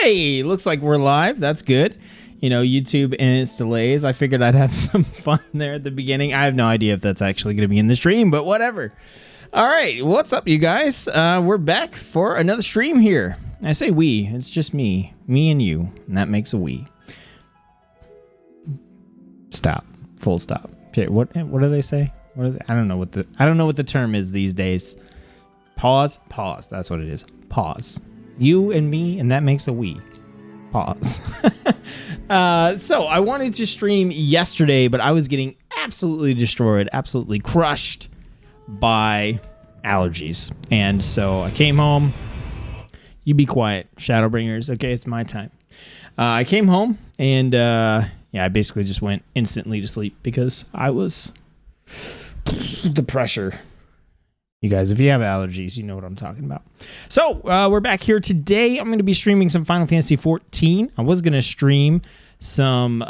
Hey, looks like we're live. That's good. You know, YouTube and its delays. I figured I'd have some fun there at the beginning. I have no idea if that's actually going to be in the stream, but whatever. All right, what's up, you guys? We're back for another stream here. I say we. It's just me and you, and that makes a we. Stop. Full stop. Okay, what do they say? I don't know what the term is these days. Pause. That's what it is. Pause. You and me, and that makes a we. Pause. So I wanted to stream yesterday, but I was getting absolutely destroyed, absolutely crushed by allergies. And so I came home. You be quiet, Shadowbringers. Okay, it's my time. I came home, and I basically just went instantly to sleep because I was the pressure. You guys, if you have allergies, you know what I'm talking about. So, we're back here today. I'm going to be streaming some Final Fantasy XIV. I was going to stream some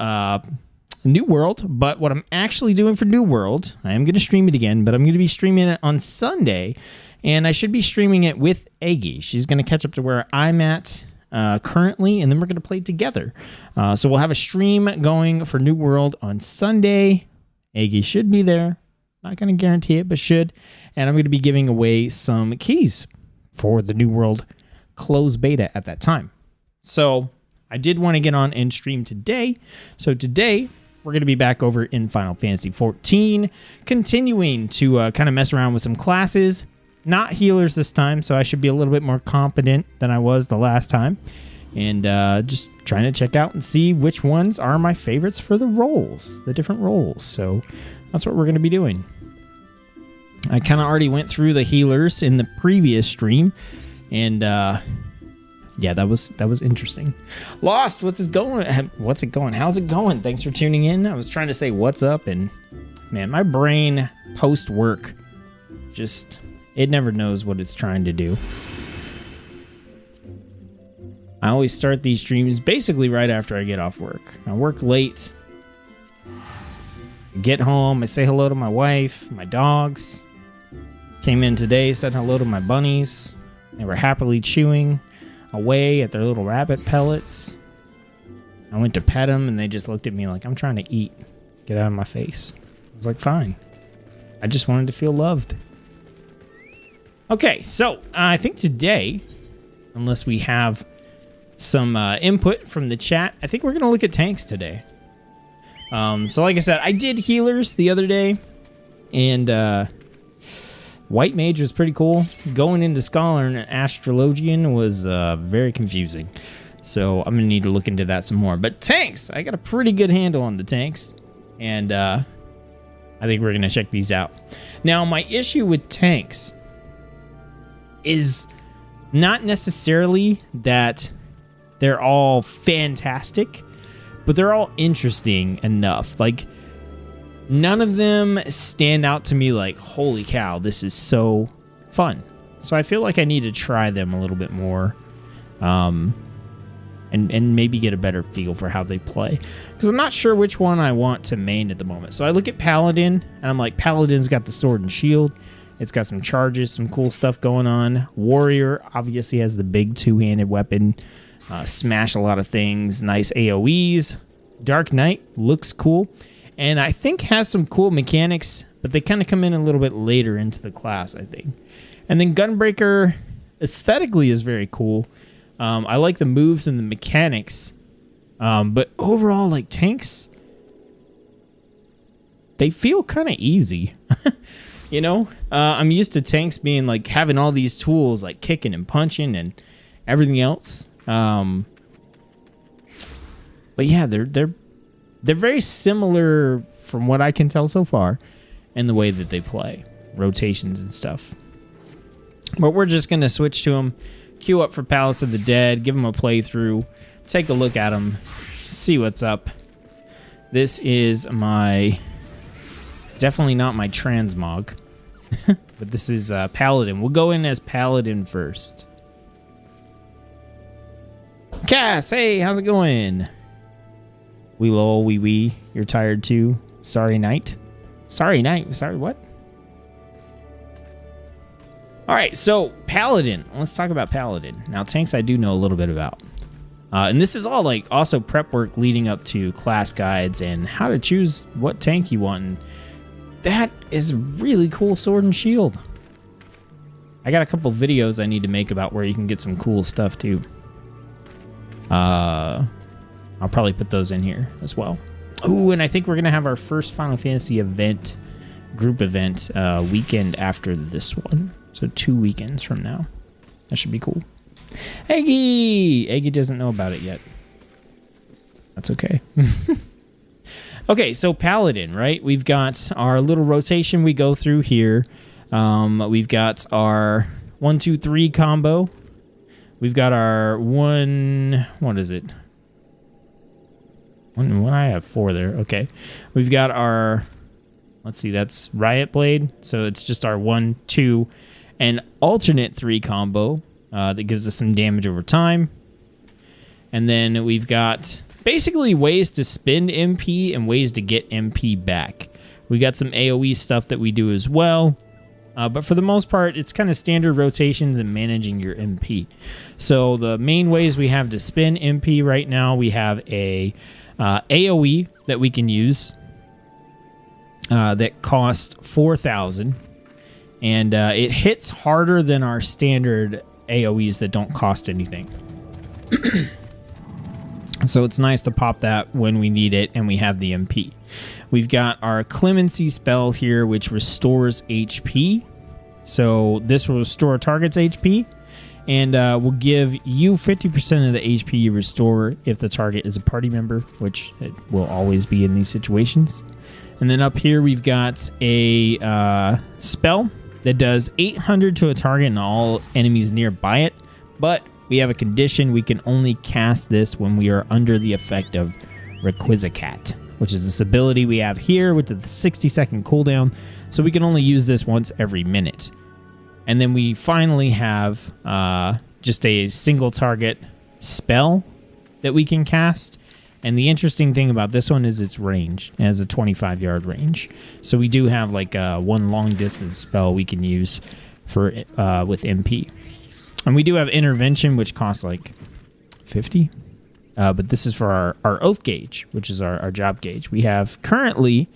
New World, but what I'm actually doing for New World, I am going to stream it again, but I'm going to be streaming it on Sunday, and I should be streaming it with Aggie. She's going to catch up to where I'm at currently, and then we're going to play together. So we'll have a stream going for New World on Sunday. Aggie should be there. Not going to guarantee it, but should. And I'm going to be giving away some keys for the New World closed beta at that time. So I did want to get on and stream today. So today we're going to be back over in Final Fantasy XIV, continuing to kind of mess around with some classes. Not healers this time, so I should be a little bit more competent than I was the last time. And just trying to check out and see which ones are my favorites for the roles, the different roles. So that's what we're going to be doing. I kind of already went through the healers in the previous stream, and yeah, that was interesting. Lost, what's it going? How's it going? Thanks for tuning in. I was trying to say what's up, and man, my brain post work just it never knows what it's trying to do. I always start these streams basically right after I get off work. I work late. Get home, I say hello to my wife, my dogs. Came in today, said hello to my bunnies. They were happily chewing away at their little rabbit pellets. I went to pet them, and they just looked at me like, I'm trying to eat. Get out of my face. I was like, fine. I just wanted to feel loved. Okay, so I think today, unless we have some input from the chat, I think we're going to look at tanks today. So like I said, I did healers the other day, and White Mage was pretty cool. Going into Scholar and Astrologian was very confusing. So I'm going to need to look into that some more. But tanks, I got a pretty good handle on the tanks, and I think we're going to check these out. Now, my issue with tanks is not necessarily that they're all fantastic, but they're all interesting enough. Like, none of them stand out to me like, holy cow, this is so fun. So I feel like I need to try them a little bit more, and maybe get a better feel for how they play. Because I'm not sure which one I want to main at the moment. So I look at Paladin, and I'm like, Paladin's got the sword and shield. It's got some charges, some cool stuff going on. Warrior obviously has the big two-handed weapon. Smash a lot of things. Nice AoEs. Dark Knight looks cool. And I think has some cool mechanics, but they kind of come in a little bit later into the class, I think. And then Gunbreaker aesthetically is very cool. I like the moves and the mechanics. But overall, like, tanks, they feel kind of easy. You know, I'm used to tanks being like having all these tools like kicking and punching and everything else. But yeah, they're very similar from what I can tell so far in the way that they play, rotations and stuff. But we're just going to switch to them, queue up for Palace of the Dead, give them a playthrough, take a look at them, see what's up. This is definitely not my transmog, but this is Paladin. We'll go in as Paladin first. Cass, hey, how's it going? Wee lol, wee wee. You're tired too. Sorry night. Sorry night. Sorry what? All right, so Paladin. Let's talk about Paladin. Now, tanks I do know a little bit about. And this is all like also prep work leading up to class guides and how to choose what tank you want. And that is a really cool sword and shield. I got a couple videos I need to make about where you can get some cool stuff too. I'll probably put those in here as well. Oh, and I think we're gonna have our first Final Fantasy event, group event, weekend after this one. So 2 weekends from now. That should be cool. Eggy! Eggy doesn't know about it yet. That's okay. Okay, so Paladin, right? We've got our little rotation we go through here. We've got our 1, 2, 3 combo. We've got our what is it? I have 4 there. Okay. We've got our, let's see, that's Riot Blade. So it's just our 1, 2, and alternate 3 combo that gives us some damage over time. And then we've got basically ways to spend MP and ways to get MP back. We got some AoE stuff that we do as well. But for the most part, it's kind of standard rotations and managing your MP. So the main ways we have to spend MP right now, we have a AoE that we can use that costs 4,000. And it hits harder than our standard AoEs that don't cost anything. So it's nice to pop that when we need it and we have the MP. We've got our Clemency spell here, which restores HP. So this will restore a target's HP and will give you 50% of the HP you restore if the target is a party member, which it will always be in these situations. And then up here we've got a spell that does 800 to a target and all enemies nearby it. But we have a condition. We can only cast this when we are under the effect of Requisicat, which is this ability we have here with the 60-second cooldown. So we can only use this once every minute. And then we finally have just a single target spell that we can cast. And the interesting thing about this one is its range. It has a 25-yard range. So we do have like one long-distance spell we can use for with MP. And we do have Intervention, which costs like 50. But this is for our Oath Gauge, which is our job gauge. We have currently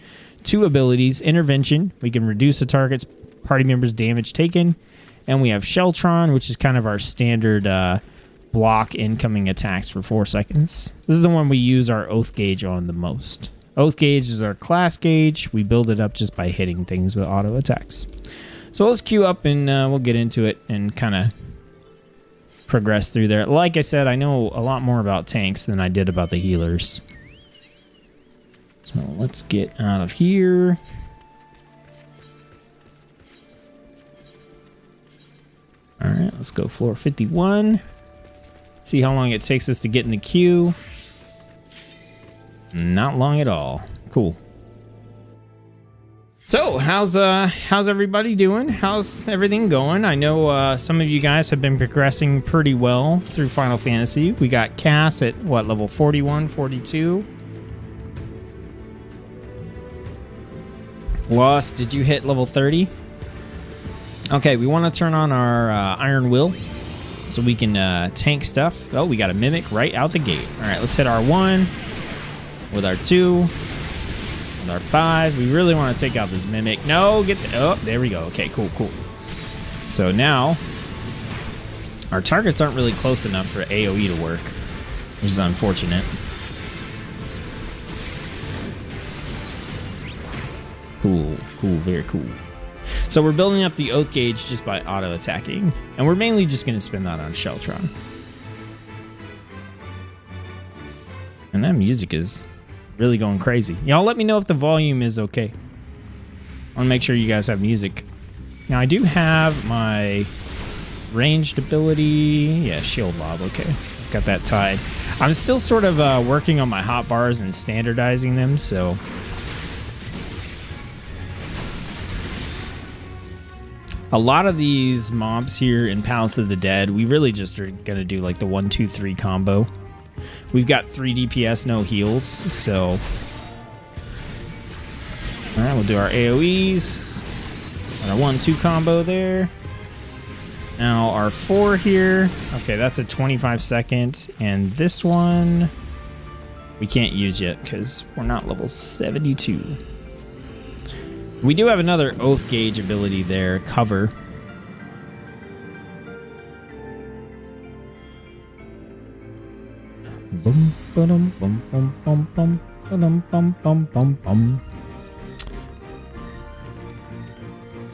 2 abilities. Intervention, we can reduce a target's party member's damage taken. And we have Sheltron, which is kind of our standard block incoming attacks for 4 seconds. This is the one we use our Oath Gauge on the most. Oath Gauge is our class gauge. We build it up just by hitting things with auto attacks. So let's queue up and we'll get into it and kind of progress through there. Like I said, I know a lot more about tanks than I did about the healers. So let's get out of here. All right, let's go floor 51. See how long it takes us to get in the queue. Not long at all. Cool. So, how's everybody doing? How's everything going? I know some of you guys have been progressing pretty well through Final Fantasy. We got Cass at, what, level 41, 42? Lost, did you hit level 30? Okay, we want to turn on our Iron Will so we can tank stuff. Oh, we got a Mimic right out the gate. All right, let's hit our 1 with our 2. Our 5. We really want to take out this Mimic. No, get the... Oh, there we go. Okay, cool. So now, our targets aren't really close enough for AoE to work, which is unfortunate. Cool, very cool. So we're building up the Oath Gauge just by auto-attacking, and we're mainly just going to spend that on Sheltron. And that music is really going crazy. Y'all let me know if the volume is okay. I want to make sure you guys have music. Now I do have my ranged ability. Yeah, shield lob. Okay, got that tied. I'm still sort of working on my hotbars and standardizing them, so a lot of these mobs here in Palace of the Dead, we really just are gonna do like the 1, 2, 3 combo. We've got 3 DPS, no heals, so... Alright, we'll do our AoEs. And our 1, 2 combo there. Now our 4 here. Okay, that's a 25 second. And this one we can't use yet because we're not level 72. We do have another Oath Gauge ability there, cover. Bum, ba-dum, bum, bum, bum, bum, ba-dum, bum, bum, bum, bum.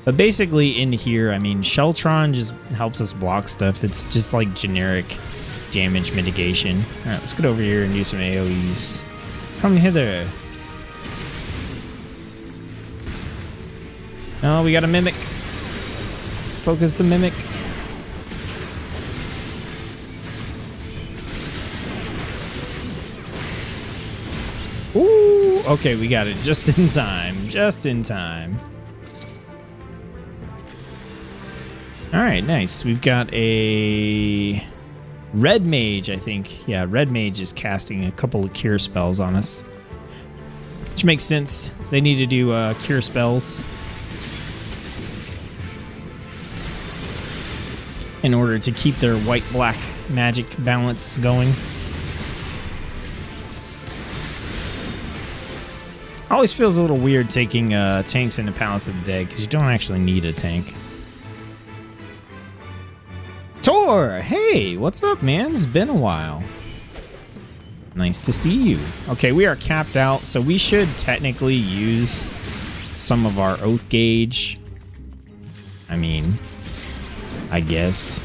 But basically in here, I mean, Sheltron just helps us block stuff. It's just like generic damage mitigation. All right, let's get over here and do some AoEs. Come hither. Oh, we got a Mimic. Focus the Mimic. Ooh, okay, we got it just in time. Just in time. All right, nice. We've got a Red Mage, I think. Yeah, Red Mage is casting a couple of cure spells on us. Which makes sense. They need to do cure spells in order to keep their white-black magic balance going. Always feels a little weird taking tanks into Palace of the Dead because you don't actually need a tank. Tor! Hey, what's up, man? It's been a while. Nice to see you. Okay, we are capped out, so we should technically use some of our Oath Gauge. I mean, I guess.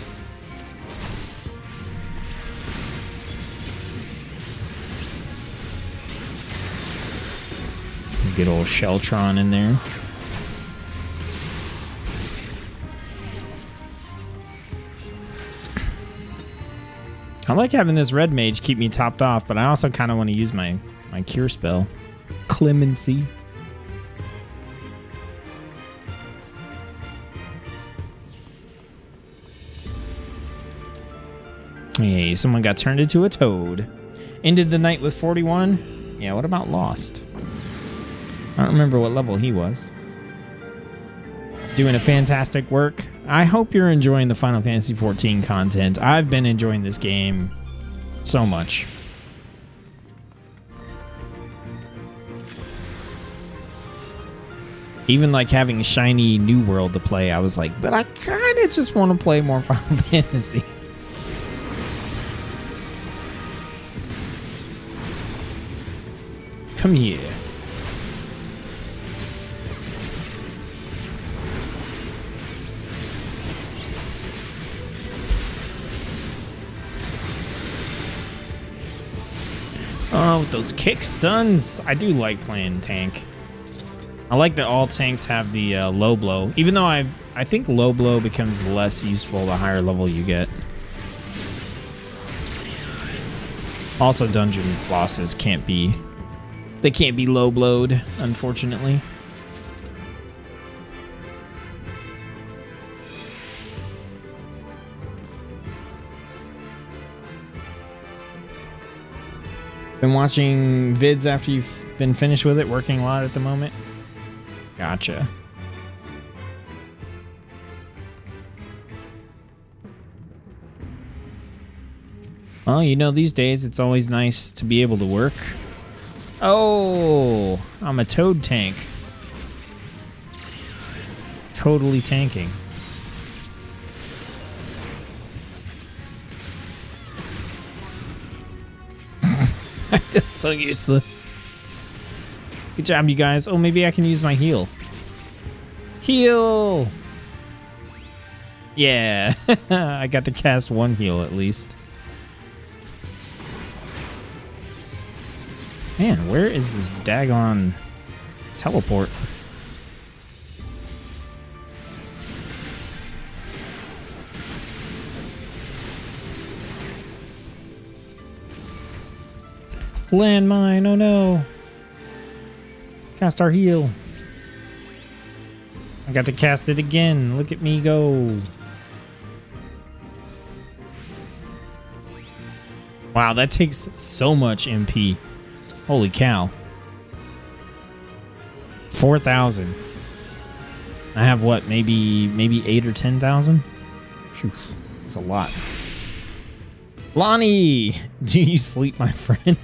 Get old Sheltron in there. I like having this Red Mage keep me topped off, but I also kind of want to use my cure spell. Clemency. Hey, someone got turned into a toad. Ended the night with 41. Yeah, what about Lost? I don't remember what level he was. Doing a fantastic work. I hope you're enjoying the Final Fantasy XIV content. I've been enjoying this game so much. Even like having shiny New World to play, I was like, but I kind of just want to play more Final Fantasy. Come here. Oh, with those kick stuns. I do like playing tank. I like that all tanks have the low blow. Even though I think low blow becomes less useful the higher level you get. Also, dungeon bosses can't be... They can't be low blowed, unfortunately. Been watching vids after you've been finished with it, working a lot at the moment? Gotcha. Well, you know, these days it's always nice to be able to work. Oh, I'm a toad tank. Totally tanking. I feel so useless. Good job, you guys. Oh, maybe I can use my heal. Heal! Yeah. I got to cast one heal at least. Man, where is this daggone teleport? Landmine, oh no. Cast our heal. I got to cast it again. Look at me go. Wow, that takes so much MP. Holy cow. 4,000. I have what, maybe 8 or 10,000? Phew. That's a lot. Lonnie, do you sleep, my friend?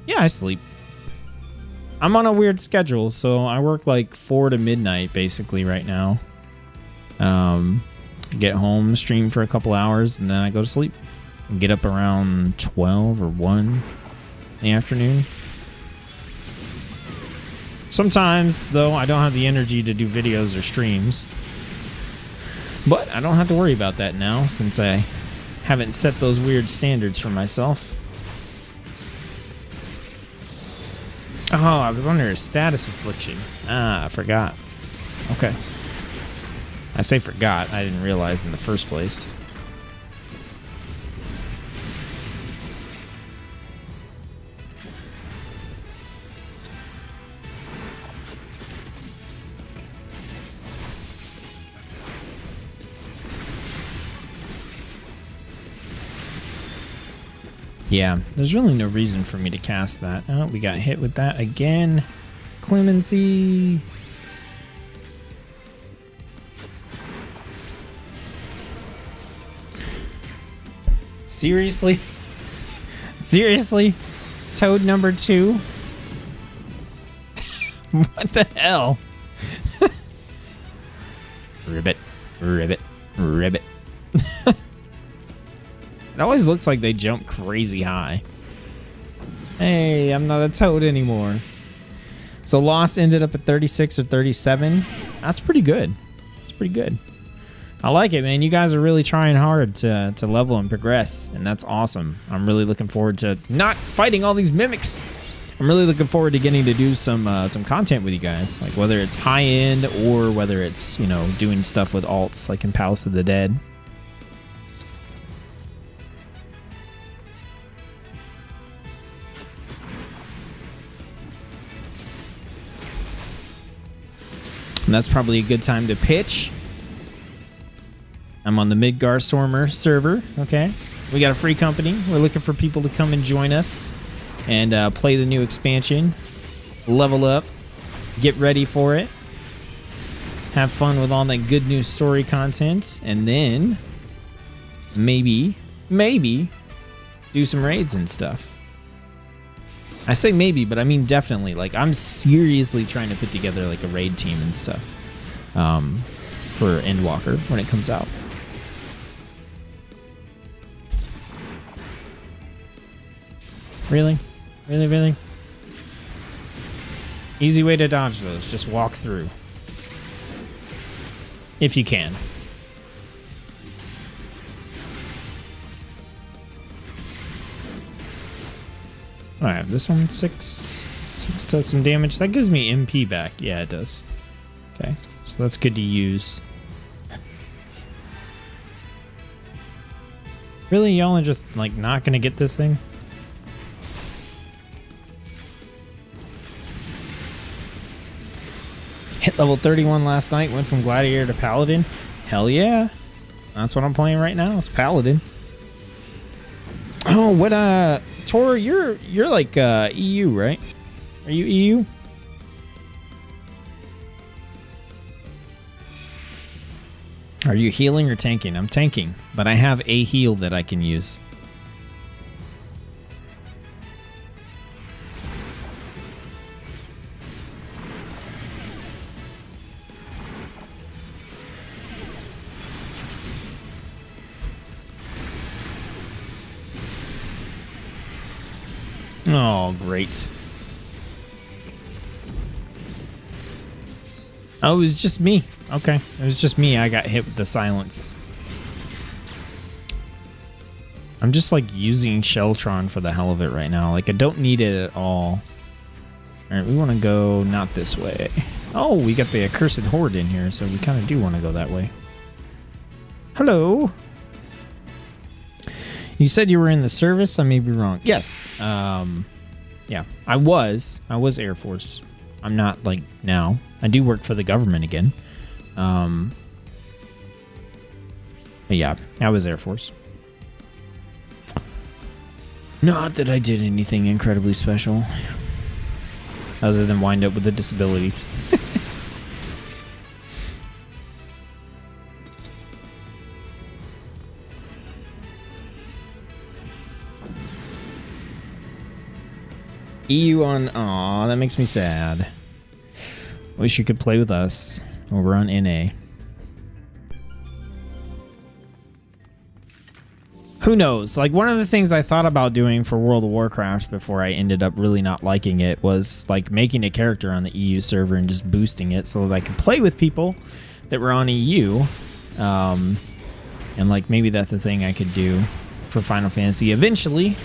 Yeah, I sleep. I'm on a weird schedule, so I work like 4 to midnight basically right now. Get home, stream for a couple hours, and then I go to sleep. And get up around 12 or 1 in the afternoon. Sometimes, though, I don't have the energy to do videos or streams. But I don't have to worry about that now, since I haven't set those weird standards for myself. Oh, I was under a status affliction. Ah, I forgot. Okay. I say forgot. I didn't realize in the first place. Yeah, there's really no reason for me to cast that. Oh, we got hit with that again. Clemency. Seriously? Seriously? Toad number 2? What the hell? Ribbit. Ribbit. Ribbit. It always looks like they jump crazy high. Hey, I'm not a toad anymore. So Lost ended up at 36 or 37. That's pretty good. That's pretty good. I like it, man. You guys are really trying hard to level and progress, and that's awesome. I'm really looking forward to not fighting all these mimics. I'm really looking forward to getting to do some content with you guys, like whether it's high end or whether it's, you know, doing stuff with alts like in Palace of the Dead. And that's probably a good time to pitch. I'm on the Midgardsormr server, okay? We got a free company. We're looking for people to come and join us and play the new expansion. Level up. Get ready for it. Have fun with all that good new story content. And then maybe do some raids and stuff. I say maybe, but I mean definitely. Like, I'm seriously trying to put together like a raid team and stuff for Endwalker when it comes out. Really? Really, really? Easy way to dodge those. Just walk through. If you can. Alright, this one, 6 does some damage. That gives me MP back. Yeah, it does. Okay, so that's good to use. Really? Y'all are just, like, not gonna get this thing? Hit level 31 last night, went from Gladiator to Paladin. Hell yeah. That's what I'm playing right now, is Paladin. Oh, what, Tor, you're like EU, right? Are you EU? Are you healing or tanking? I'm tanking, but I have a heal that I can use. Oh, great. Oh, it was just me. Okay. It was just me. I got hit with the silence. I'm just like using Sheltron for the hell of it right now. Like, I don't need it at all. Alright, we want to go not this way. Oh, we got the accursed horde in here, so we kind of do want to go that way. Hello. You said you were in the service? I may be wrong. Yes. Yeah, I was Air Force. I'm not, like, now. I do work for the government again. But yeah, I was Air Force. Not that I did anything incredibly special. Other than wind up with a disability. EU on... Aw, that makes me sad. Wish you could play with us over on NA. Who knows? Like, one of the things I thought about doing for World of Warcraft before I ended up really not liking it was, like, making a character on the EU server and just boosting it so that I could play with people that were on EU. And, like, maybe that's a thing I could do for Final Fantasy eventually.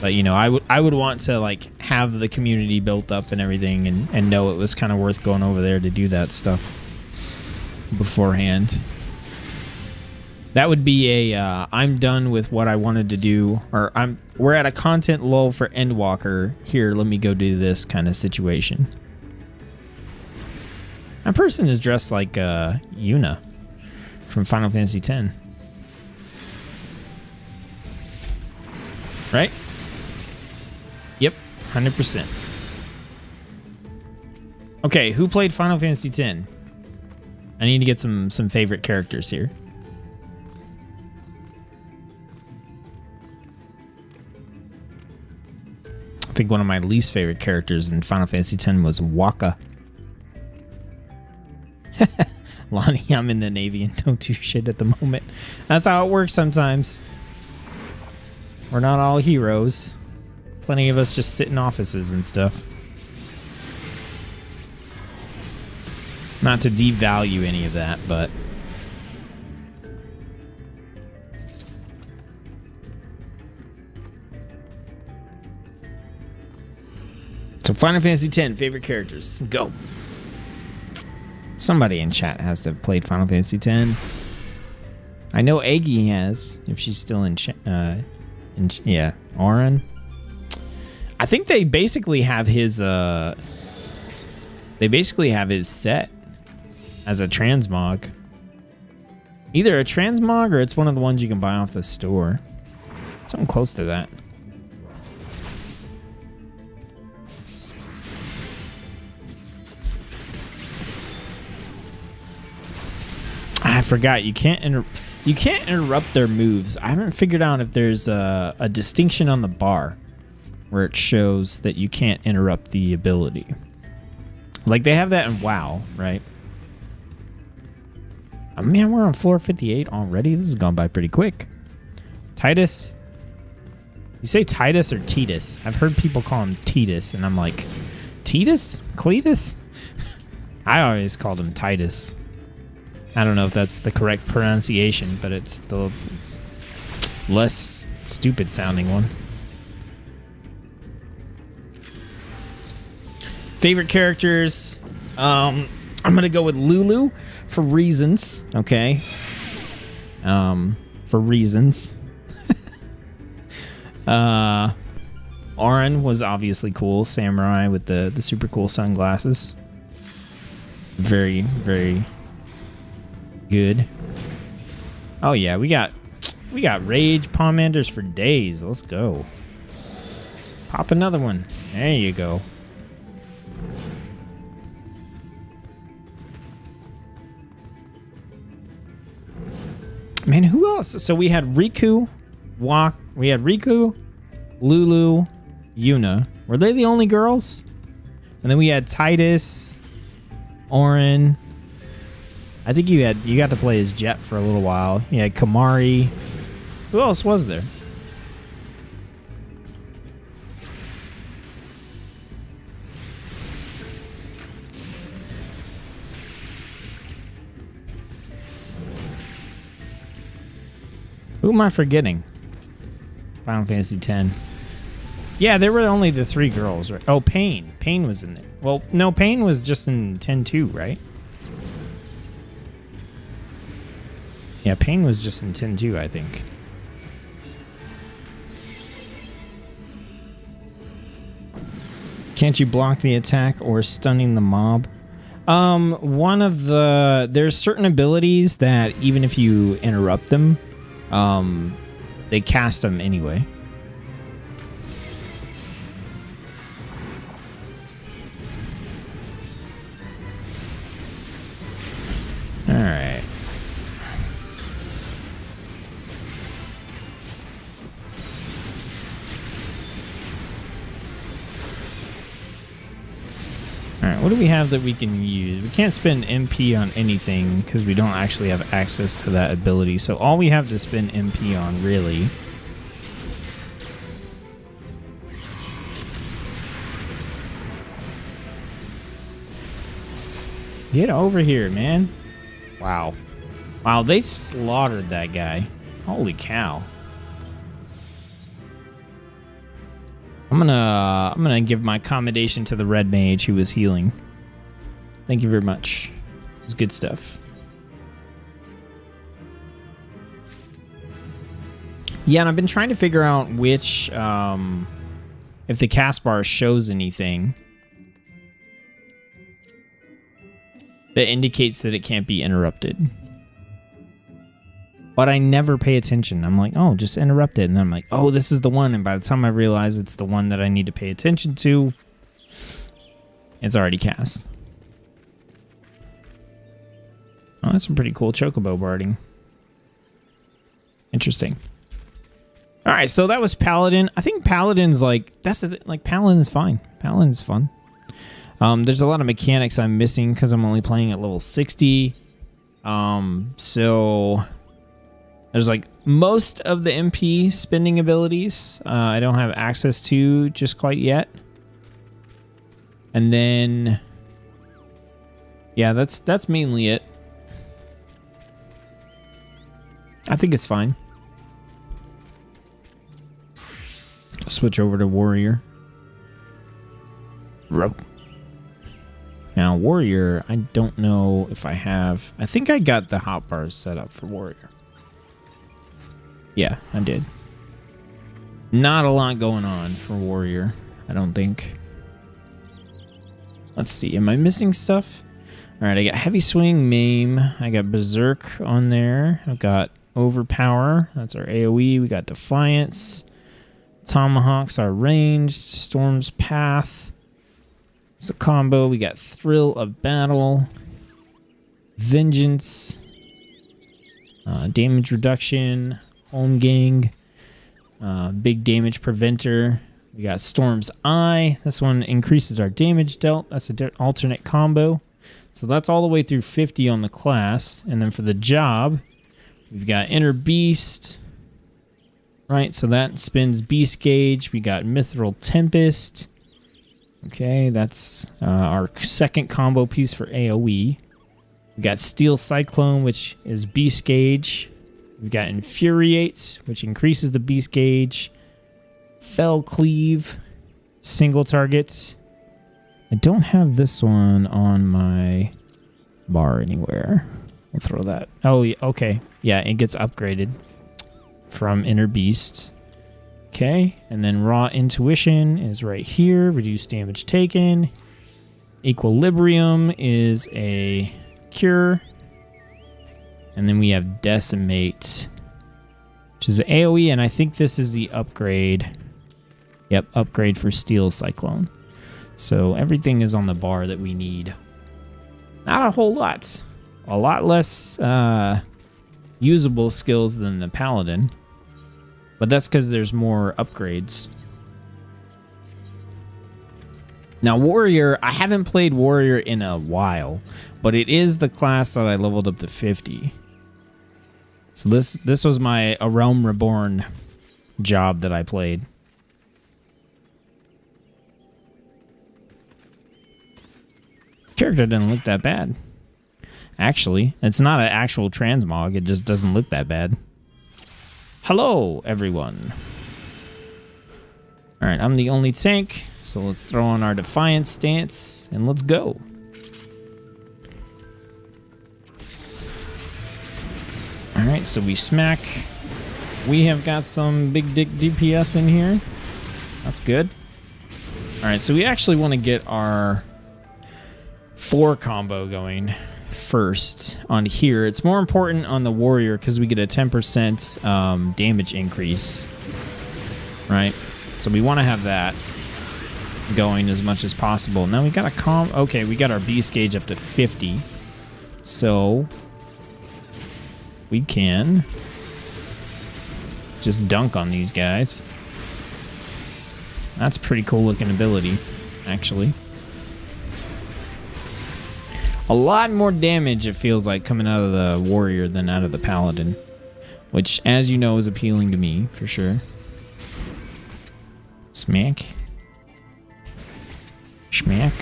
But, you know, I would want to, like, have the community built up and everything and know it was kind of worth going over there to do that stuff beforehand. That would be a, I'm done with what I wanted to do, or we're at a content lull for Endwalker. Here, let me go do this kind of situation. That person is dressed like Yuna from Final Fantasy X. Right? Yep, 100%. Okay, who played Final Fantasy X? I need to get some favorite characters here. I think one of my least favorite characters in Final Fantasy X was Waka. Lonnie, I'm in the Navy and don't do shit at the moment. That's how it works sometimes. We're not all heroes. Plenty of us just sit in offices and stuff. Not to devalue any of that, but... So Final Fantasy X, favorite characters. Go. Somebody in chat has to have played Final Fantasy X. I know Aggie has, if she's still in chat. Yeah, Auron. I think they basically have his set as a transmog. Either a transmog or it's one of the ones you can buy off the store. Something close to that. I forgot you can't interrupt their moves. I haven't figured out if there's a distinction on the bar where it shows that you can't interrupt the ability. Like they have that in WoW, right? Oh, man, we're on floor 58 already. This has gone by pretty quick. Titus. You say Titus or Titus? I've heard people call him Titus, and I'm like, Titus? Cletus? I always called him Titus. I don't know if that's the correct pronunciation, but it's the less stupid sounding one. Favorite characters? I'm gonna go with Lulu for reasons. Okay. For reasons. Auron was obviously cool. Samurai with the super cool sunglasses. Very, very good. Oh yeah, we got rage Palmanders for days. Let's go. Pop another one. There you go. Man, who else? So we had Riku, Lulu, Yuna. Were they the only girls? And then we had Titus, Auron. I think you got to play as Jet for a little while. You had Kamari. Who else was there? Who am I forgetting? Final Fantasy X. Yeah, there were only the 3 girls, right? Oh, Pain. Pain was in it. Well, no, Pain was just in 10-2, right? Yeah, Pain was just in 10-2, I think. Can't you block the attack or stunning the mob? There's certain abilities that even if you interrupt them, they cast them anyway. All right. Alright, what do we have that we can use? We can't spend MP on anything because we don't actually have access to that ability. So all we have to spend MP on, really, get over here, man. Wow. Wow, they slaughtered that guy. Holy cow. I'm gonna give my commendation to the red mage who was healing. Thank you very much. It's good stuff. Yeah, and I've been trying to figure out which if the cast bar shows anything that indicates that it can't be interrupted. But I never pay attention. I'm like, oh, just interrupt it. And then I'm like, oh, this is the one. And by the time I realize it's the one that I need to pay attention to, it's already cast. Oh, that's some pretty cool chocobo barding. Interesting. All right, so that was Paladin. I think Paladin's like, Paladin's fine. Paladin's fun. There's a lot of mechanics I'm missing because I'm only playing at level 60. So there's like most of the MP spending abilities I don't have access to just quite yet. And then, yeah, that's mainly it. I think it's fine. I'll switch over to Warrior. Rope. Now, Warrior, I don't know if I have... I think I got the hotbars set up for Warrior. Yeah, I did. Not a lot going on for Warrior, I don't think. Let's see, am I missing stuff? Alright, I got Heavy Swing, Maim. I got Berserk on there. I've got Overpower. That's our AoE. We got Defiance. Tomahawk's our ranged. Storm's Path. It's a combo. We got Thrill of Battle, Vengeance, Damage Reduction, Home Gang, Big Damage Preventer. We got Storm's Eye. This one increases our damage dealt. That's an alternate combo. So that's all the way through 50 on the class. And then for the job, we've got Inner Beast. Right, so that spins Beast Gauge. We got Mithril Tempest. Okay, that's our second combo piece for AoE. We got Steel Cyclone, which is Beast Gauge. We've got Infuriate, which increases the Beast Gauge. Fell Cleave, single target. I don't have this one on my bar anywhere. We'll throw that. Oh, yeah, okay. Yeah, it gets upgraded from Inner Beast. Okay, and then Raw Intuition is right here. Reduce damage taken. Equilibrium is a cure. And then we have Decimate, which is an AoE, and I think this is the upgrade. Yep, upgrade for Steel Cyclone. So everything is on the bar that we need. Not a whole lot. A lot less usable skills than the Paladin. But that's because there's more upgrades. Now, Warrior, I haven't played Warrior in a while, but it is the class that I leveled up to 50. So this was my A Realm Reborn job that I played. Character didn't look that bad. Actually, it's not an actual transmog, it just doesn't look that bad. Hello, everyone. Alright, I'm the only tank, so let's throw on our Defiance stance, and let's go. Alright, so we smack. We have got some big dick DPS in here. That's good. Alright, so we actually want to get our 4 combo going first on here. It's more important on the Warrior because we get a 10% damage increase, right? So we want to have that going as much as possible. Now we got a okay, we got our Beast Gauge up to 50, so we can just dunk on these guys. That's a pretty cool looking ability, actually. A lot more damage, it feels like, coming out of the warrior than out of the paladin. Which, as you know, is appealing to me, for sure. Smack. Schmack.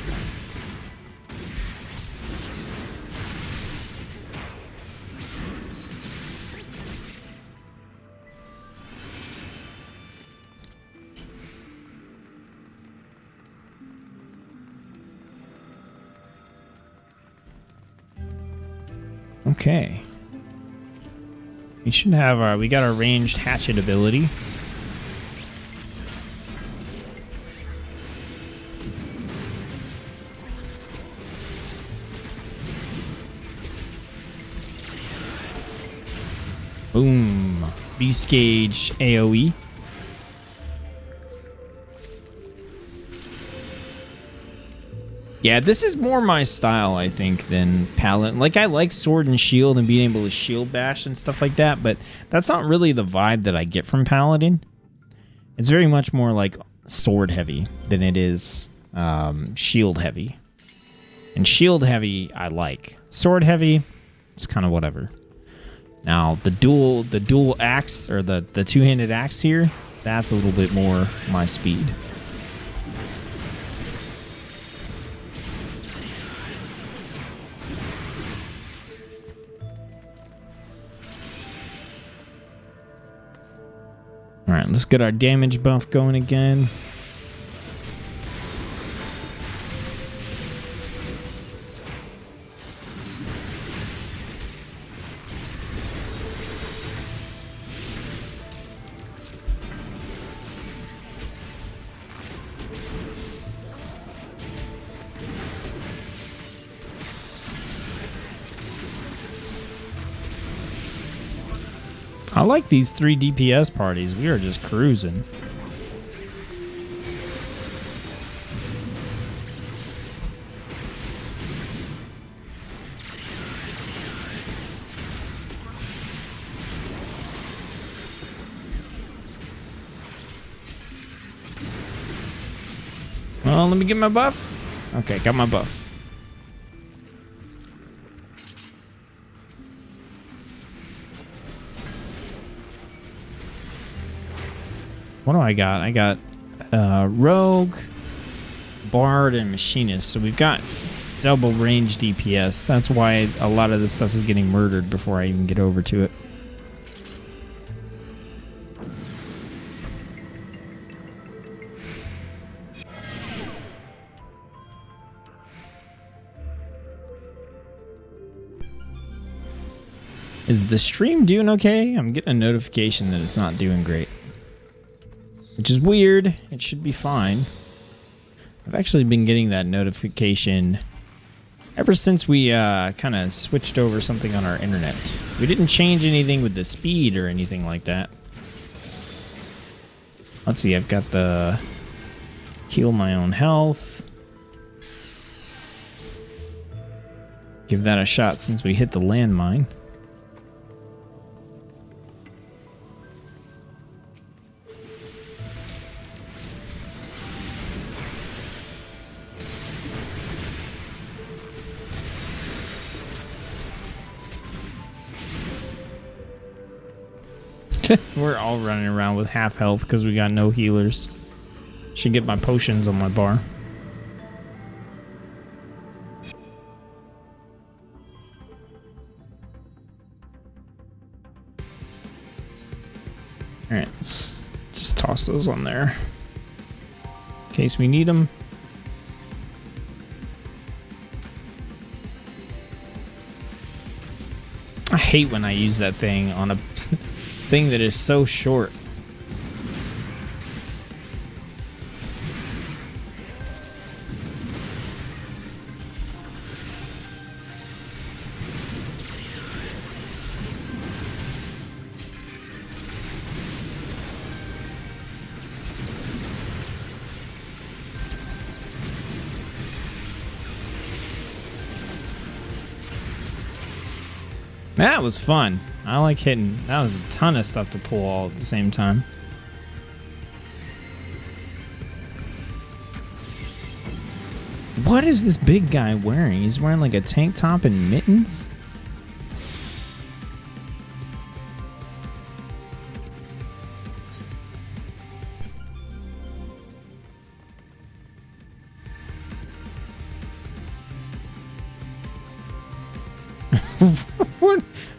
Okay. We should have our, we got our ranged hatchet ability. Boom. Beast Gauge AoE. Yeah, this is more my style, I think, than Paladin. Like, I like Sword and Shield and being able to shield bash and stuff like that, but that's not really the vibe that I get from Paladin. It's very much more like sword heavy than it is shield heavy. And shield heavy, I like. Sword heavy, it's kind of whatever. Now, the dual axe, or the two-handed axe here, that's a little bit more my speed. Alright, let's get our damage buff going again. I like these 3 DPS parties. We are just cruising. Well, let me get my buff. Okay, got my buff. What do I got? I got Rogue, Bard, and Machinist. So we've got double range DPS. That's why a lot of this stuff is getting murdered before I even get over to it. Is the stream doing okay? I'm getting a notification that it's not doing great. Which is weird. It should be fine. I've actually been getting that notification ever since we kind of switched over something on our internet. We didn't change anything with the speed or anything like that. Let's see, I've got the heal my own health. Give that a shot since we hit the landmine. We're all running around with half health because we got no healers. Should get my potions on my bar. Alright, let's just toss those on there in case we need them. I hate when I use that thing on a thing that is so short. That was fun. I like hitting. That was a ton of stuff to pull all at the same time. What is this big guy wearing? He's wearing like a tank top and mittens?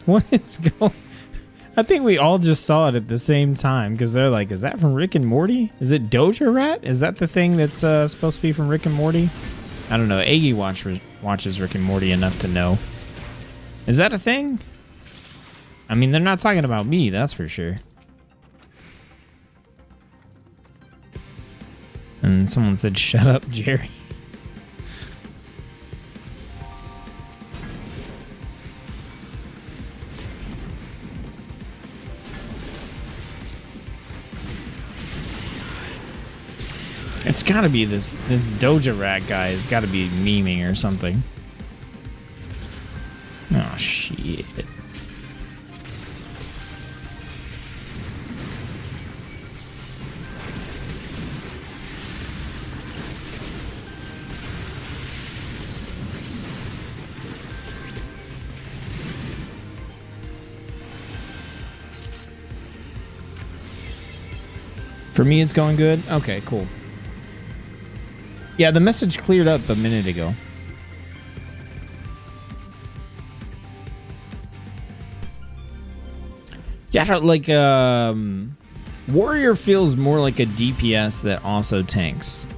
What is going? I think we all just saw it at the same time because they're like, "Is that from Rick and Morty? Is it Doja Rat? Is that the thing that's supposed to be from Rick and Morty?" I don't know. Aggie watches Rick and Morty enough to know. Is that a thing? I mean, they're not talking about me, that's for sure. And someone said, "Shut up, Jerry." It's gotta be this Doja Rat guy has gotta be memeing or something. Oh shit. For me, it's going good. Okay, cool. Yeah, the message cleared up a minute ago. Yeah, like, Warrior feels more like a DPS that also tanks.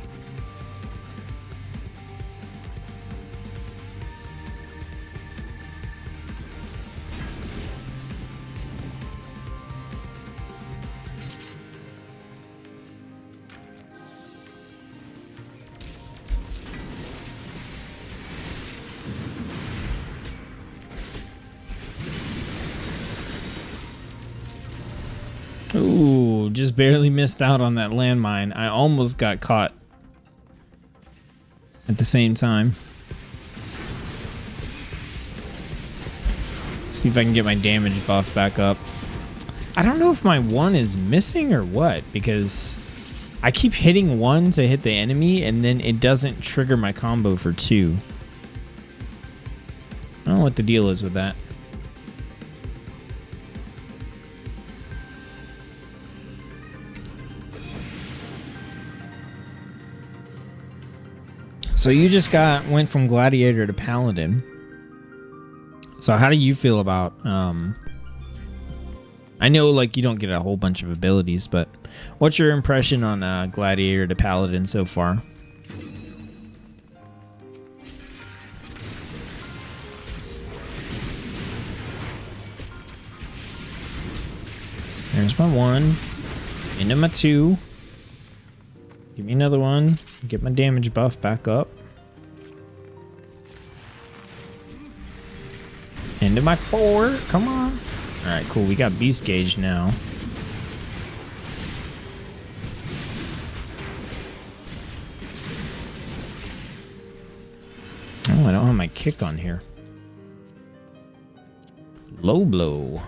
Ooh, just barely missed out on that landmine. I almost got caught at the same time. See if I can get my damage buff back up. I don't know if my 1 is missing or what, because I keep hitting 1 to hit the enemy and then it doesn't trigger my combo for 2. I don't know what the deal is with that. So you just went from Gladiator to Paladin. So how do you feel about, I know like you don't get a whole bunch of abilities, but what's your impression on Gladiator to Paladin so far? There's my 1. Into my 2. Give me another one. Get my damage buff back up. Into my 4. Come on. Alright, cool. We got Beast Gauge now. Oh, I don't have my kick on here. Low blow.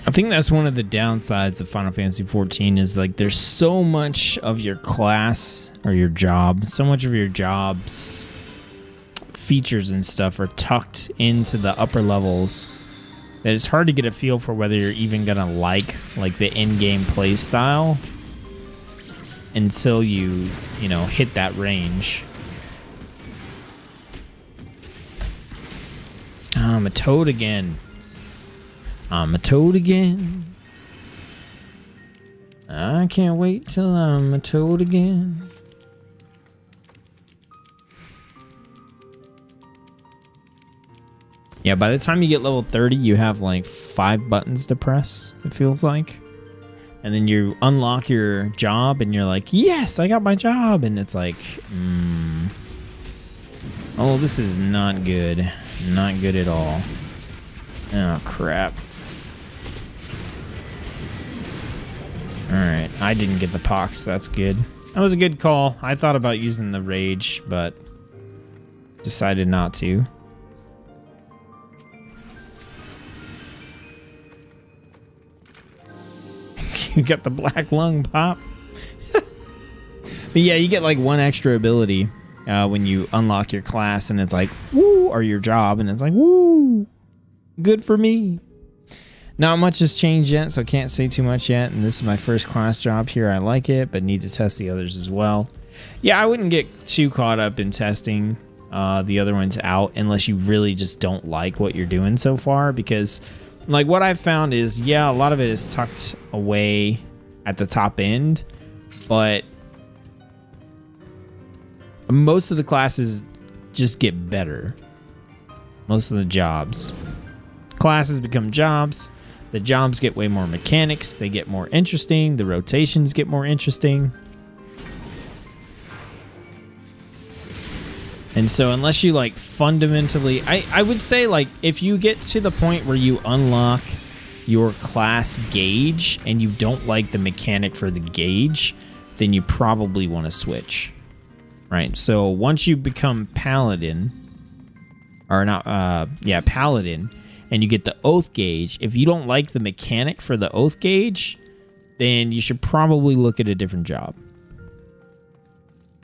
I think that's one of the downsides of Final Fantasy XIV is like there's so much of your class or your job, so much of your job's features and stuff are tucked into the upper levels that it's hard to get a feel for whether you're even gonna like the in-game play style until you know, hit that range. I'm a toad again. I'm a toad again. I can't wait till I'm a toad again. Yeah, by the time you get level 30, you have like 5 buttons to press, it feels like. And then you unlock your job and you're like, yes, I got my job. And it's like, oh, this is not good. Not good at all. Oh, crap. Alright, I didn't get the pox. That's good. That was a good call. I thought about using the rage, but decided not to. You got the black lung pop. But yeah, you get like one extra ability when you unlock your class, and it's like, woo, or your job, and it's like, woo, good for me. Not much has changed yet, so I can't say too much yet, and this is my first class job here. I like it, but need to test the others as well. Yeah, I wouldn't get too caught up in testing the other ones out unless you really just don't like what you're doing so far, because like what I've found is, yeah, a lot of it is tucked away at the top end, but most of the classes just get better. Most of the jobs. Classes become jobs. The jobs get way more mechanics. They get more interesting. The rotations get more interesting. And so unless you like fundamentally, I would say like if you get to the point where you unlock your class gauge and you don't like the mechanic for the gauge, then you probably want to switch. Right? So once you become paladin, or not, paladin, and you get the oath gauge, if you don't like the mechanic for the oath gauge, then you should probably look at a different job.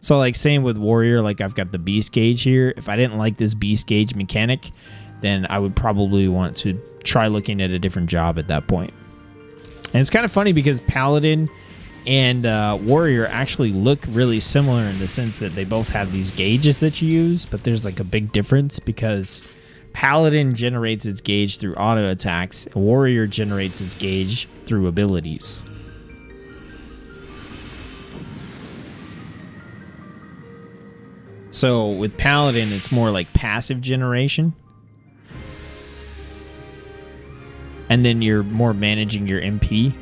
So like same with warrior, like I've got the beast gauge here. If I didn't like this beast gauge mechanic, then I would probably want to try looking at a different job at that point. And it's kind of funny because paladin and warrior actually look really similar in the sense that they both have these gauges that you use, but there's like a big difference because paladin generates its gauge through auto attacks, and warrior generates its gauge through abilities. So with paladin, it's more like passive generation. And then you're more managing your MP.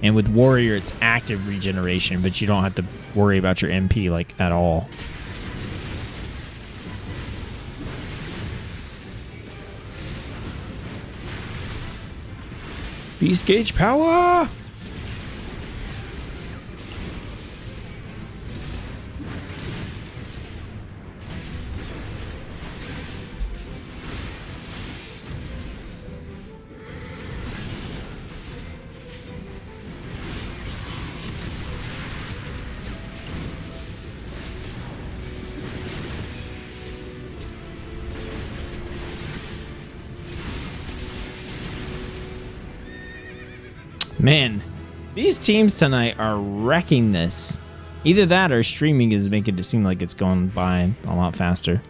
And with warrior, it's active regeneration, but you don't have to worry about your MP like at all. Beast gauge power! Man, these teams tonight are wrecking this. Either that or streaming is making it seem like it's going by a lot faster.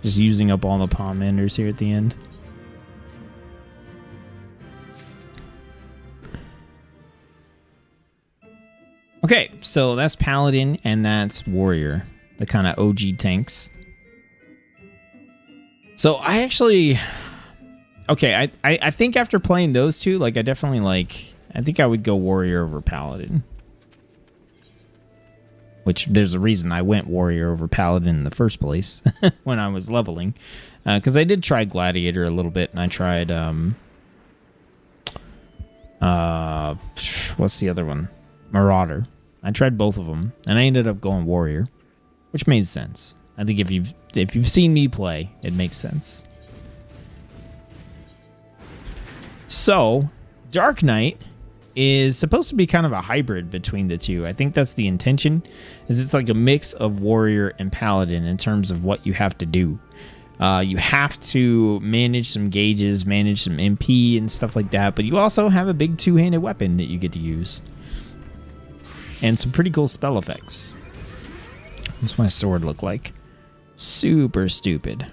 Just using up all the palm enders here at the end. Okay, so that's Paladin and that's Warrior. The kind of OG tanks. So I actually... Okay, I think after playing those two, like I definitely like... I think I would go Warrior over Paladin. Which there's a reason I went Warrior over Paladin in the first place when I was leveling. Because I did try Gladiator a little bit, and I tried... what's the other one? Marauder. I tried both of them, and I ended up going Warrior. Which made sense. I think if you've seen me play, it makes sense. So, Dark Knight is supposed to be kind of a hybrid between the two. I think that's the intention, is it's like a mix of Warrior and Paladin in terms of what you have to do. You have to manage some gauges, manage some MP and stuff like that, but you also have a big two-handed weapon that you get to use. And some pretty cool spell effects. What's my sword look like? Super stupid.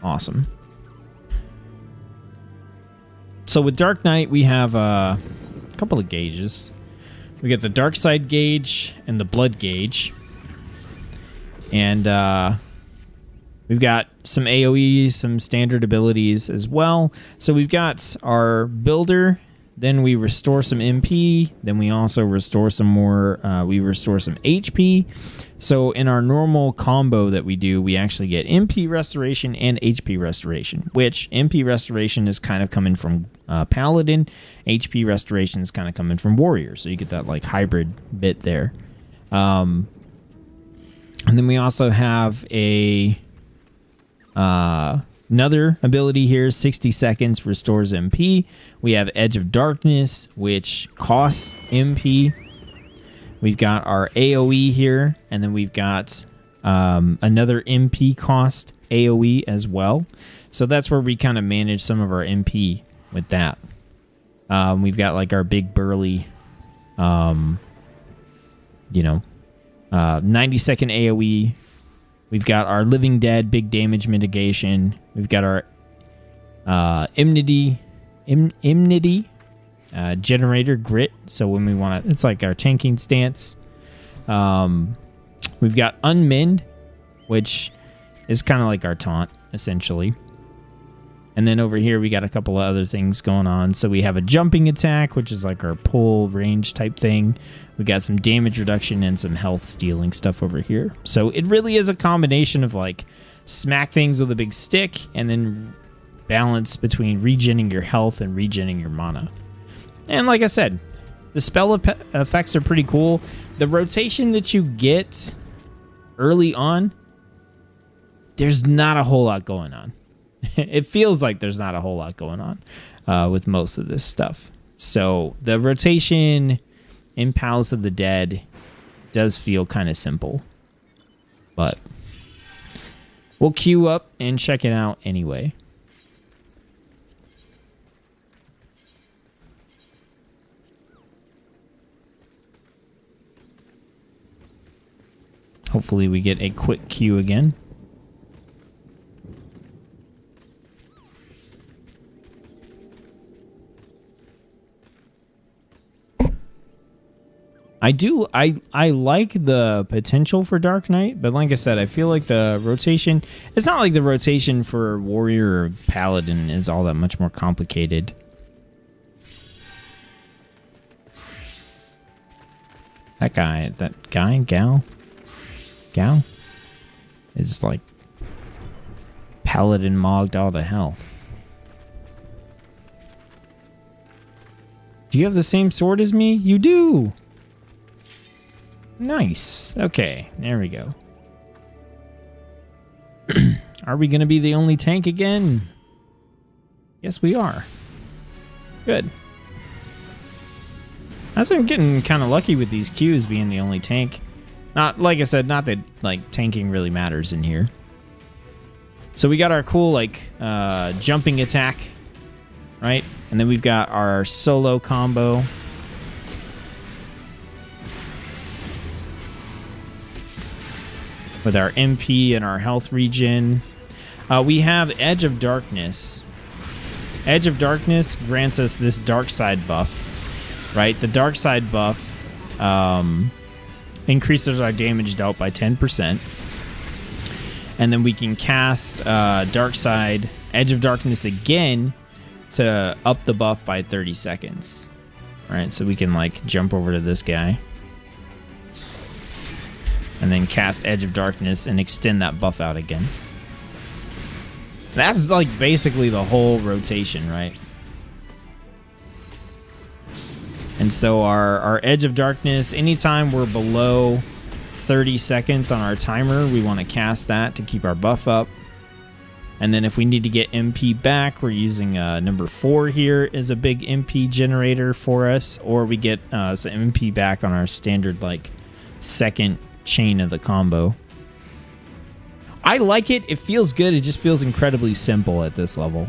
Awesome. So with Dark Knight, we have a couple of gauges. We got the Dark Side gauge and the Blood gauge. And we've got some AoE, some standard abilities as well. So we've got our Builder. Then we restore some MP. Then we also restore some more. We restore some HP. So in our normal combo that we do, we actually get MP restoration and HP restoration. Which MP restoration is kind of coming from Paladin. HP restoration is kind of coming from Warrior. So you get that like hybrid bit there. And then we also have a Another ability here, 60 seconds, restores MP. We have Edge of Darkness, which costs MP. We've got our AoE here, and then we've got another MP cost AoE as well. So that's where we kind of manage some of our MP with that. We've got like our big burly, 90-second AoE. We've got our Living Dead, big damage mitigation. We've got our Immunity generator grit. So when we want to, it's like our tanking stance. We've got Unmend, which is kind of like our taunt, essentially. And then over here, we got a couple of other things going on. So we have a jumping attack, which is like our pull range type thing. We got some damage reduction and some health stealing stuff over here. So it really is a combination of like smack things with a big stick and then balance between regenning your health and regenning your mana. And like I said, the spell effects are pretty cool. The rotation that you get early on, there's not a whole lot going on. It feels like there's not a whole lot going on with most of this stuff. So the rotation in Palace of the Dead does feel kind of simple. But we'll queue up and check it out anyway. Hopefully we get a quick queue again. I like the potential for Dark Knight, but like I said, I feel like the rotation, it's not like the rotation for Warrior or Paladin is all that much more complicated. Gal is like Paladin mogged all to hell. Do you have the same sword as me? You do! Nice. Okay, there we go. Are we going to be the only tank again? Yes, we are. Good. I think I'm getting kind of lucky with these queues being the only tank. Not, like I said, not that like tanking really matters in here. So we got our cool like jumping attack, right? And then we've got our solo combo. With our MP and our health regen. We have Edge of Darkness. Edge of Darkness grants us this dark side buff, right? The dark side buff increases our damage dealt by 10%. And then we can cast dark side, Edge of Darkness again to up the buff by 30 seconds. All right, so we can like jump over to this guy. And then cast Edge of Darkness and extend that buff out again. That's like basically the whole rotation, right? And so our Edge of Darkness, anytime we're below 30 seconds on our timer, we want to cast that to keep our buff up. And then if we need to get MP back, we're using number 4 here is a big MP generator for us. Or we get some MP back on our standard like second chain of the combo. I like it. It feels good. It just feels incredibly simple at this level.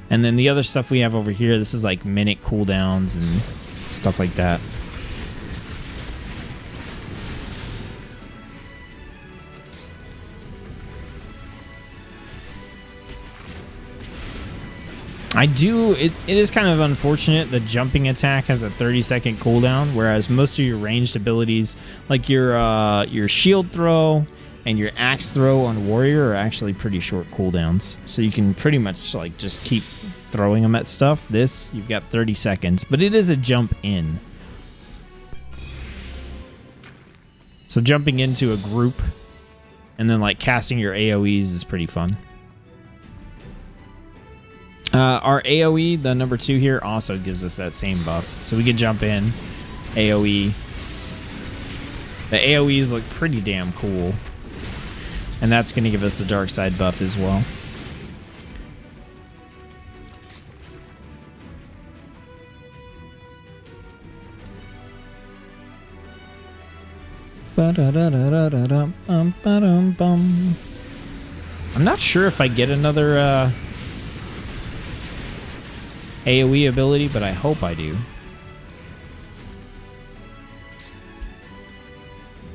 And then the other stuff we have over here, this is like minute cooldowns and stuff like that. It is kind of unfortunate the jumping attack has a 30-second cooldown, whereas most of your ranged abilities, like your shield throw and your axe throw on warrior, are actually pretty short cooldowns. So you can pretty much like just keep throwing them at stuff. This, you've got 30 seconds, but it is a jump in. So jumping into a group and then like casting your AoEs is pretty fun. Our AoE, the number 2 here, also gives us that same buff. So we can jump in, AoE. The AoEs look pretty damn cool. And that's going to give us the dark side buff as well. I'm not sure if I get another AoE ability, but I hope I do.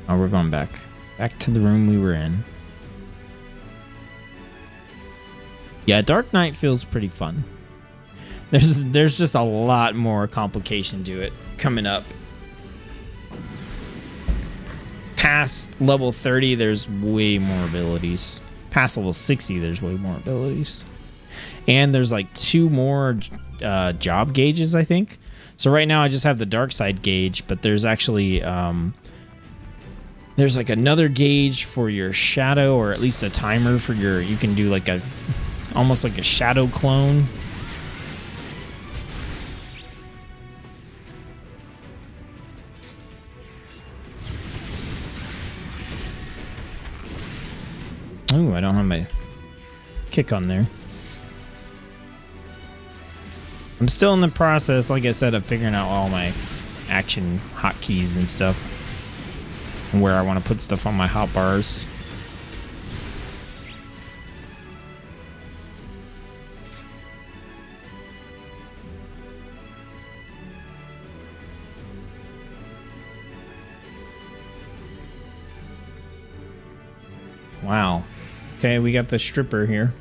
Oh, we're going back to the room we were in. Yeah, Dark Knight feels pretty fun. There's just a lot more complication to it coming up. Past level 30, there's way more abilities. Past level 60, there's way more abilities. And there's like 2 more job gauges, I think. So right now I just have the dark side gauge, but there's actually there's like another gauge for your shadow, or at least a timer for your, you can do like a almost like a shadow clone. Ooh, I don't have my kick on there. I'm still in the process, like I said, of figuring out all my action hotkeys and stuff, and where I want to put stuff on my hotbars. Wow. Okay, we got the stripper here.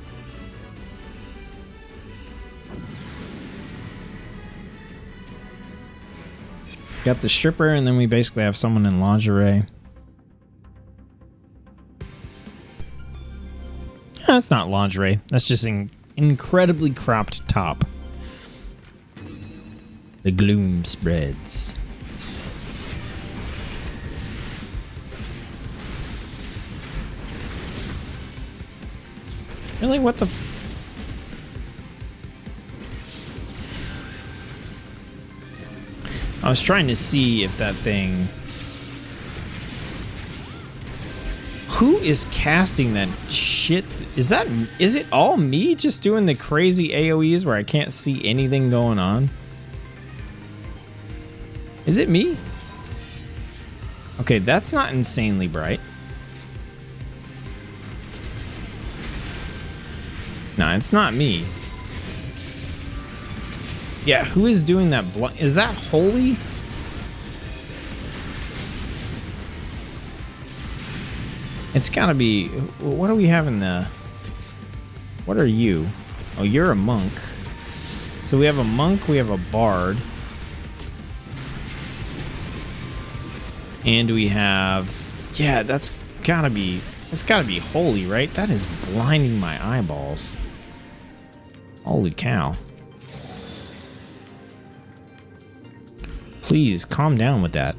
Got the stripper, and then we basically have someone in lingerie. That's not lingerie. That's just an incredibly cropped top. The gloom spreads. Really? What the... I was trying to see if that thing... Who is casting that shit? Is it all me just doing the crazy AoEs where I can't see anything going on? Is it me? Okay, that's not insanely bright. No, it's not me. Yeah, who is doing that? Is that Holy? It's gotta be. What do we have in the... What are you? Oh, you're a monk. So we have a monk, we have a bard. And we have... Yeah, that's gotta be... It's gotta be Holy, right? That is blinding my eyeballs. Holy cow. Please, calm down with that.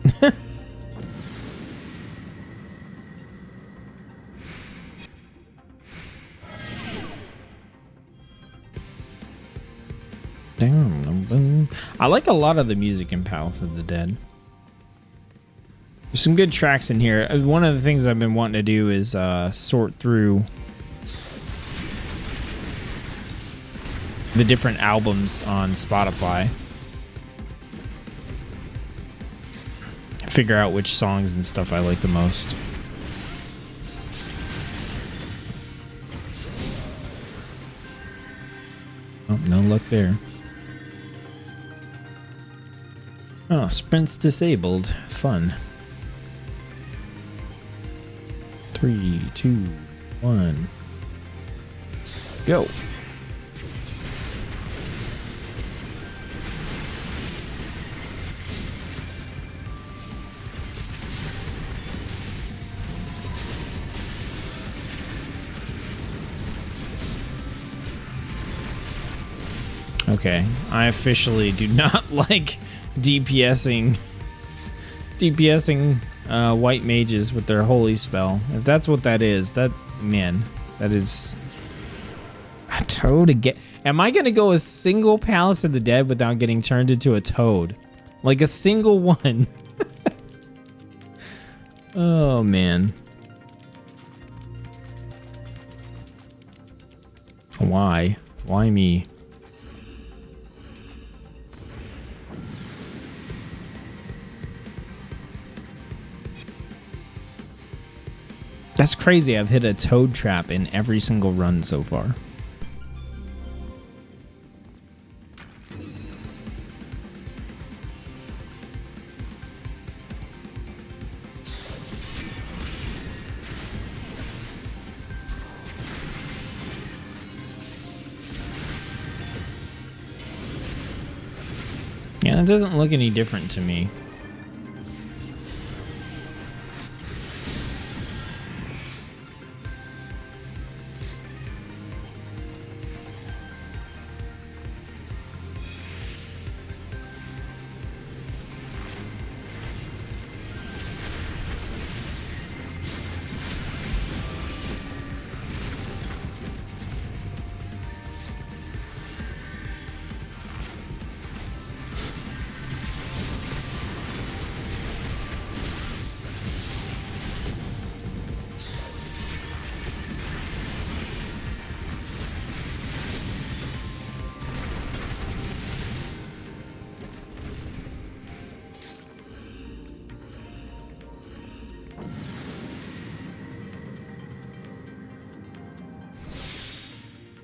I like a lot of the music in Palace of the Dead. There's some good tracks in here. One of the things I've been wanting to do is sort through the different albums on Spotify. Figure out which songs and stuff I like the most. Oh, no luck there. Oh, sprint's disabled. Fun. 3, 2, 1. Go. Okay, I officially do not like DPSing white mages with their holy spell. If that's what that is, that is a toad again. Am I gonna go a single Palace of the Dead without getting turned into a toad? Like a single one. Why? Why me? That's crazy. I've hit a toad trap in every single run so far. Yeah, it doesn't look any different to me.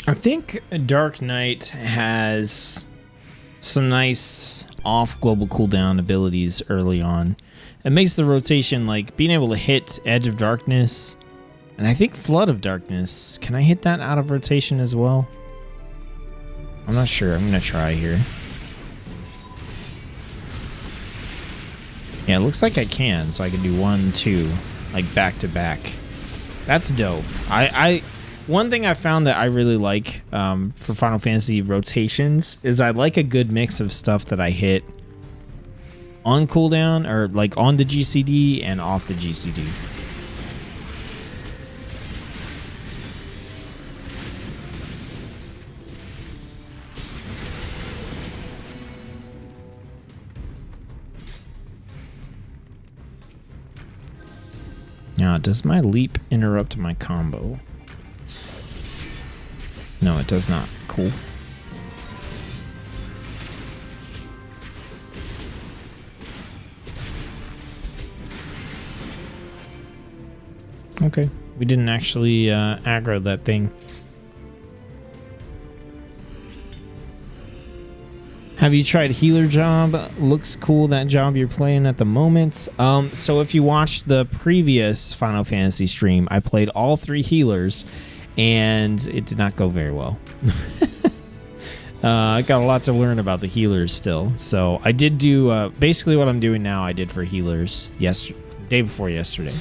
I think Dark Knight has some nice off global cooldown abilities early on. It makes the rotation, like being able to hit Edge of Darkness, and I think Flood of Darkness. Can I hit that out of rotation as well? I'm not sure. I'm going to try here. Yeah, it looks like I can, so I can do 1, 2, like back to back. That's dope. One thing I found that I really like for Final Fantasy rotations is I like a good mix of stuff that I hit on cooldown, or like on the GCD and off the GCD. Now, does my leap interrupt my combo? No, it does not. Cool. Okay. We didn't actually aggro that thing. Have you tried Healer Job? Looks cool, that job you're playing at the moment. So if you watched the previous Final Fantasy stream, I played all 3 healers, and it did not go very well. I got a lot to learn about the healers still. So I did do basically what I'm doing now. I did for healers day before yesterday.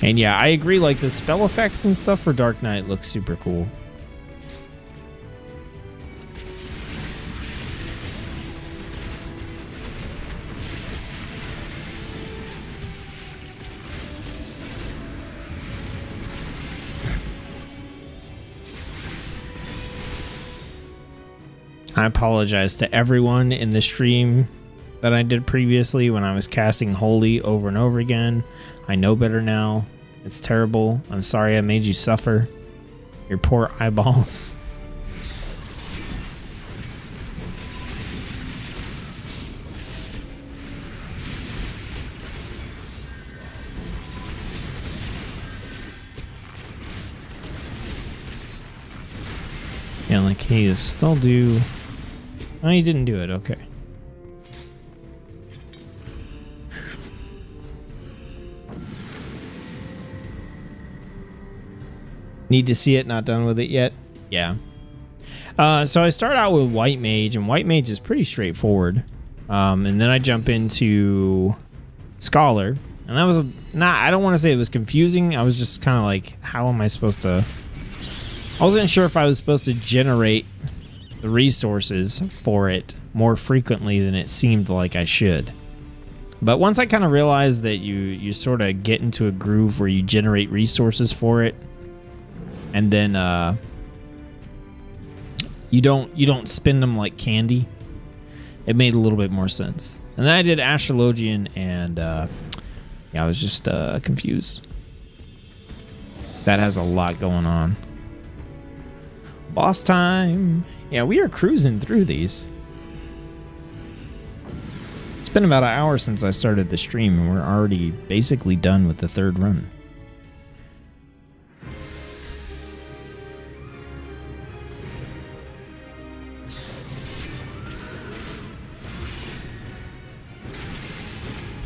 And yeah, I agree. Like the spell effects and stuff for Dark Knight looks super cool. I apologize to everyone in the stream that I did previously when I was casting Holy over and over again. I know better now. It's terrible. I'm sorry I made you suffer. Your poor eyeballs. Yeah, like he still do... Oh, he didn't do it. Okay. Need to see it. Not done with it yet. Yeah. So I start out with White Mage, and White Mage is pretty straightforward. And then I jump into Scholar, and that was not... I don't want to say it was confusing. I was just kind of like, how am I supposed to... I wasn't sure if I was supposed to generate the resources for it more frequently than it seemed like I should. But once I kind of realized that you sort of get into a groove where you generate resources for it, and then you don't spend them like candy, it made a little bit more sense. And then I did Astrologian, and yeah, I was just confused. That has a lot going on. Boss time. Yeah, we are cruising through these. It's been about an hour since I started the stream, and we're already basically done with the third run.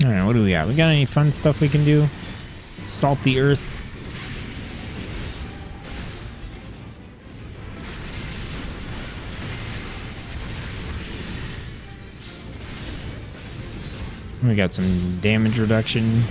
Alright, what do we got? We got any fun stuff we can do? Salt the earth. We got some damage reduction.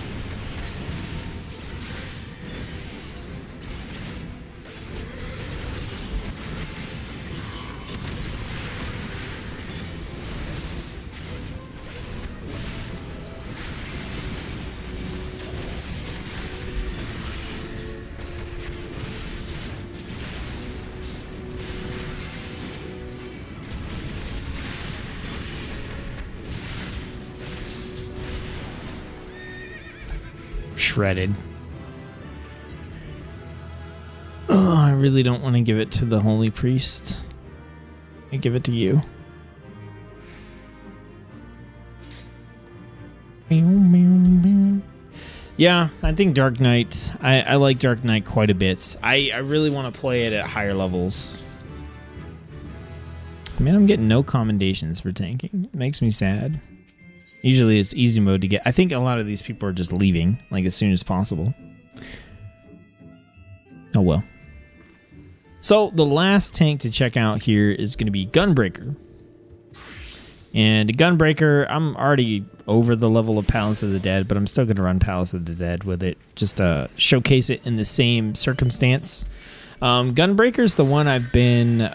Shredded. Oh, I really don't want to give it to the Holy Priest. I give it to you. Yeah, I think Dark Knight. I like Dark Knight quite a bit. I really want to play it at higher levels. Man, I'm getting no commendations for tanking. It makes me sad. Usually it's easy mode to get. I think a lot of these people are just leaving, like, as soon as possible. Oh, well. So, the last tank to check out here is going to be Gunbreaker. And Gunbreaker, I'm already over the level of Palace of the Dead, but I'm still going to run Palace of the Dead with it, just to showcase it in the same circumstance. Gunbreaker's the one I've been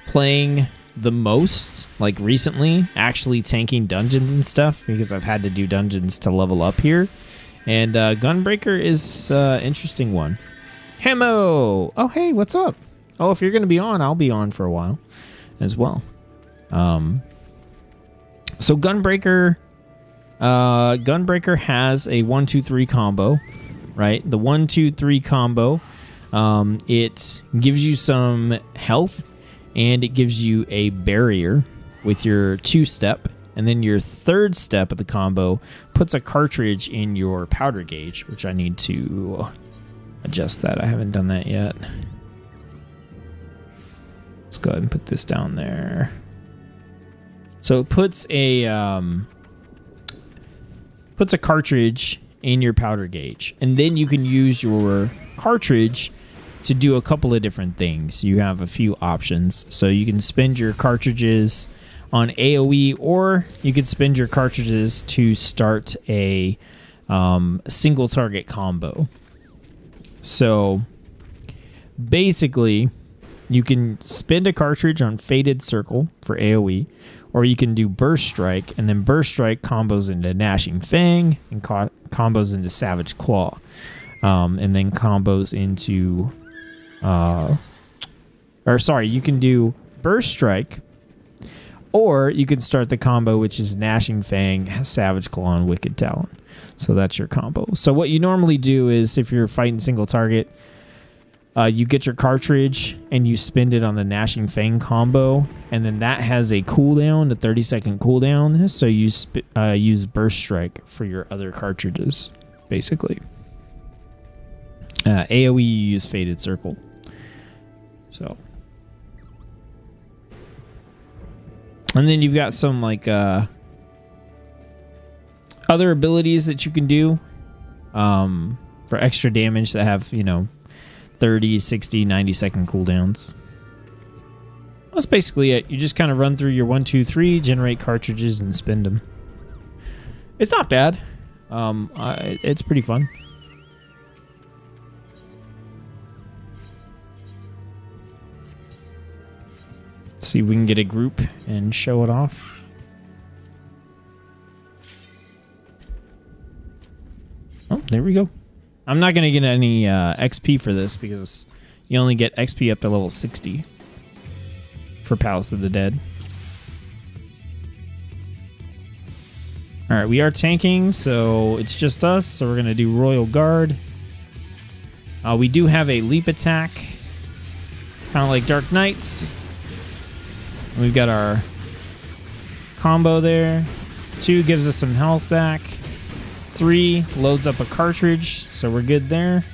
playing the most, like, recently, actually tanking dungeons and stuff, because I've had to do dungeons to level up here. And Gunbreaker is an interesting one. Hemo! Oh, hey, what's up? Oh, if you're going to be on, I'll be on for a while as well. So Gunbreaker has a 1-2-3 combo, right? The 1-2-3 combo, it gives you some health, and it gives you a barrier with your 2-step, and then your 3rd step of the combo puts a cartridge in your powder gauge, which I need to adjust that. I haven't done that yet. Let's go ahead and put this down there. So it puts a cartridge in your powder gauge, and then you can use your cartridge to do a couple of different things. You have a few options. So you can spend your cartridges on AoE, or you could spend your cartridges to start a single target combo. So basically, you can spend a cartridge on Fated Circle for AoE, or you can do Burst Strike, and then Burst Strike combos into Gnashing Fang and combos into Savage Claw, and then combos into you can do Burst Strike, or you can start the combo, which is Gnashing Fang, Savage Claw, and Wicked Talon. So that's your combo. So what you normally do is, if you're fighting single target, you get your cartridge and you spend it on the Gnashing Fang combo, and then that has a cooldown, a 30-second cooldown. So you use Burst Strike for your other cartridges, basically. AoE, you use Fated Circle. So, and then you've got some, like, other abilities that you can do for extra damage that have, 30, 60, 90-second cooldowns. That's basically it. You just kind of run through your 1, 2, 3, generate cartridges, and spend them. It's not bad. It's pretty fun. See if we can get a group and show it off. Oh, there we go. I'm not going to get any XP for this, because you only get XP up to level 60 for Palace of the Dead. Alright, we are tanking, so it's just us. So we're going to do Royal Guard. We do have a leap attack, kind of like Dark Knights. We've got our combo there. 2 gives us some health back. 3 loads up a cartridge, so we're good there.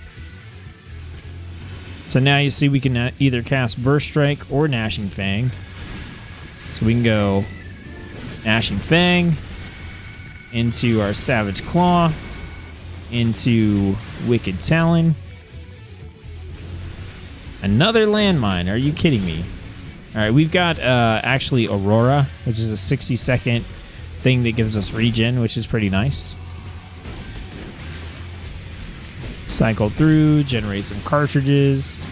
So now you see we can either cast Burst Strike or Gnashing Fang. So we can go Gnashing Fang into our Savage Claw, into Wicked Talon. Another landmine. Are you kidding me? All right, we've got actually Aurora, which is a 60-second thing that gives us regen, which is pretty nice. Cycle through, generate some cartridges.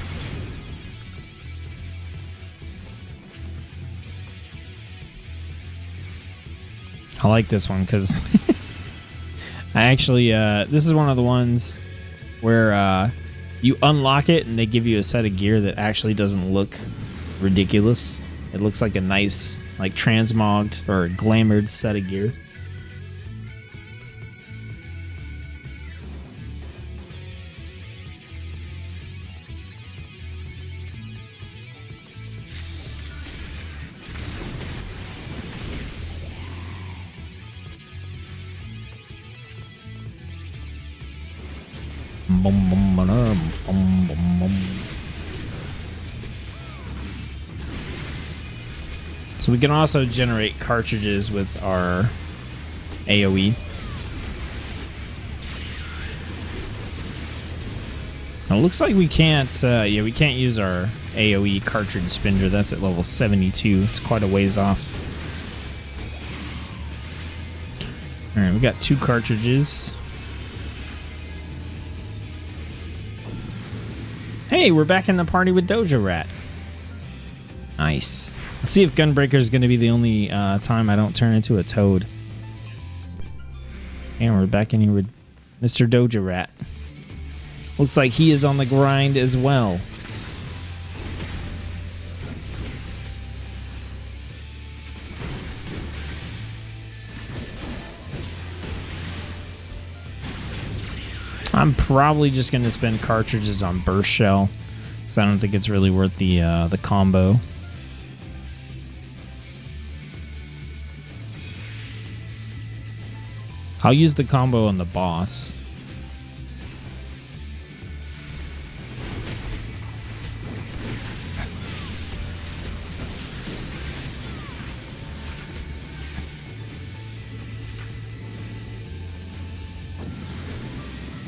I like this one because I actually, this is one of the ones where you unlock it and they give you a set of gear that actually doesn't look ridiculous. It looks like a nice, like, transmogged or glamored set of gear. So we can also generate cartridges with our AoE. Now, it looks like we can't, we can't use our AoE cartridge spinner. That's at level 72. It's quite a ways off. All right, we got 2 cartridges. Hey, we're back in the party with Doja Rat. Nice. Let's see if Gunbreaker is going to be the only time I don't turn into a toad. And we're back in here with Mr. Doja Rat. Looks like he is on the grind as well. I'm probably just going to spend cartridges on Burst Shell, because I don't think it's really worth the combo. I'll use the combo on the boss.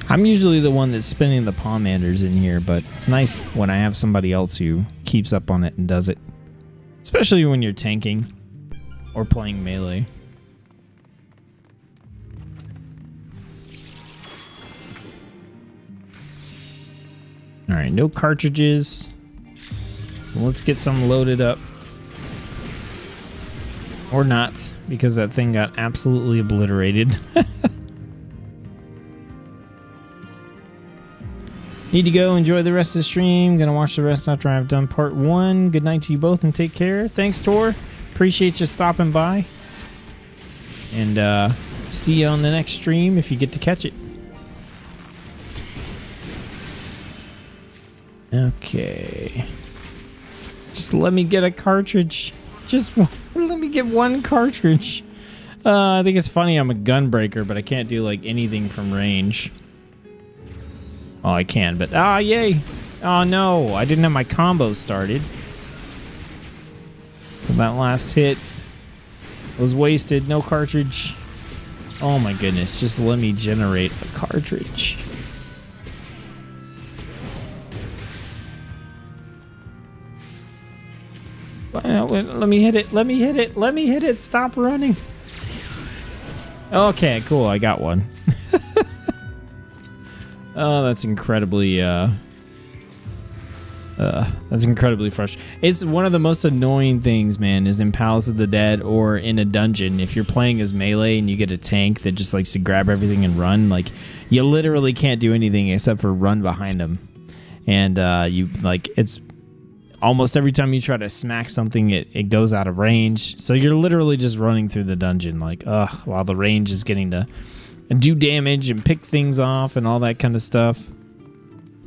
I'm usually the one that's spinning the Pomanders in here, but it's nice when I have somebody else who keeps up on it and does it. Especially when you're tanking or playing melee. Alright, no cartridges. So let's get some loaded up. Or not, because that thing got absolutely obliterated. Need to go enjoy the rest of the stream. Gonna watch the rest after I've done part 1. Good night to you both and take care. Thanks, Tor. Appreciate you stopping by. And see you on the next stream if you get to catch it. Okay. Just let me get a cartridge. Just let me get one cartridge. I think it's funny I'm a gunbreaker, but I can't do like anything from range. Oh, I can, but yay. Oh no, I didn't have my combo started. So that last hit was wasted. No cartridge. Oh my goodness, just let me generate a cartridge. Let me hit it. Let me hit it. Let me hit it. Stop running. Okay, cool. I got one. Oh, that's incredibly frustrating. It's one of the most annoying things, man, is in Palace of the Dead or in a dungeon. If you're playing as melee and you get a tank that just likes to grab everything and run, like, you literally can't do anything except for run behind them. And it's almost every time you try to smack something, it goes out of range. So you're literally just running through the dungeon, like, while the range is getting to do damage and pick things off and all that kind of stuff.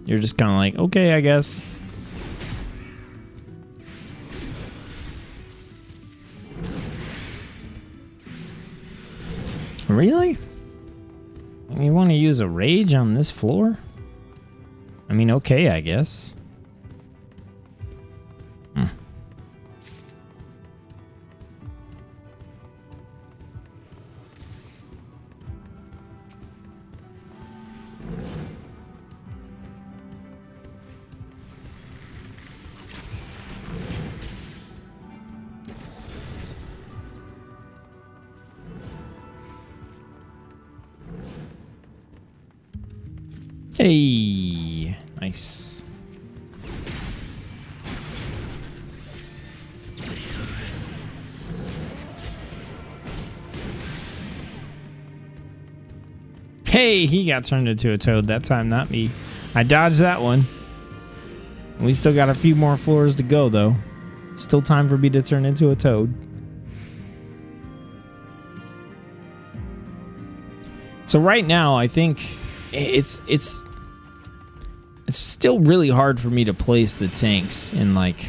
You're just kind of like, okay, I guess. Really? You want to use a rage on this floor? I mean, okay, I guess. Hey, nice. Hey, he got turned into a toad that time, not me. I dodged that one. We still got a few more floors to go, though. Still time for me to turn into a toad. So right now, I think it's still really hard for me to place the tanks in like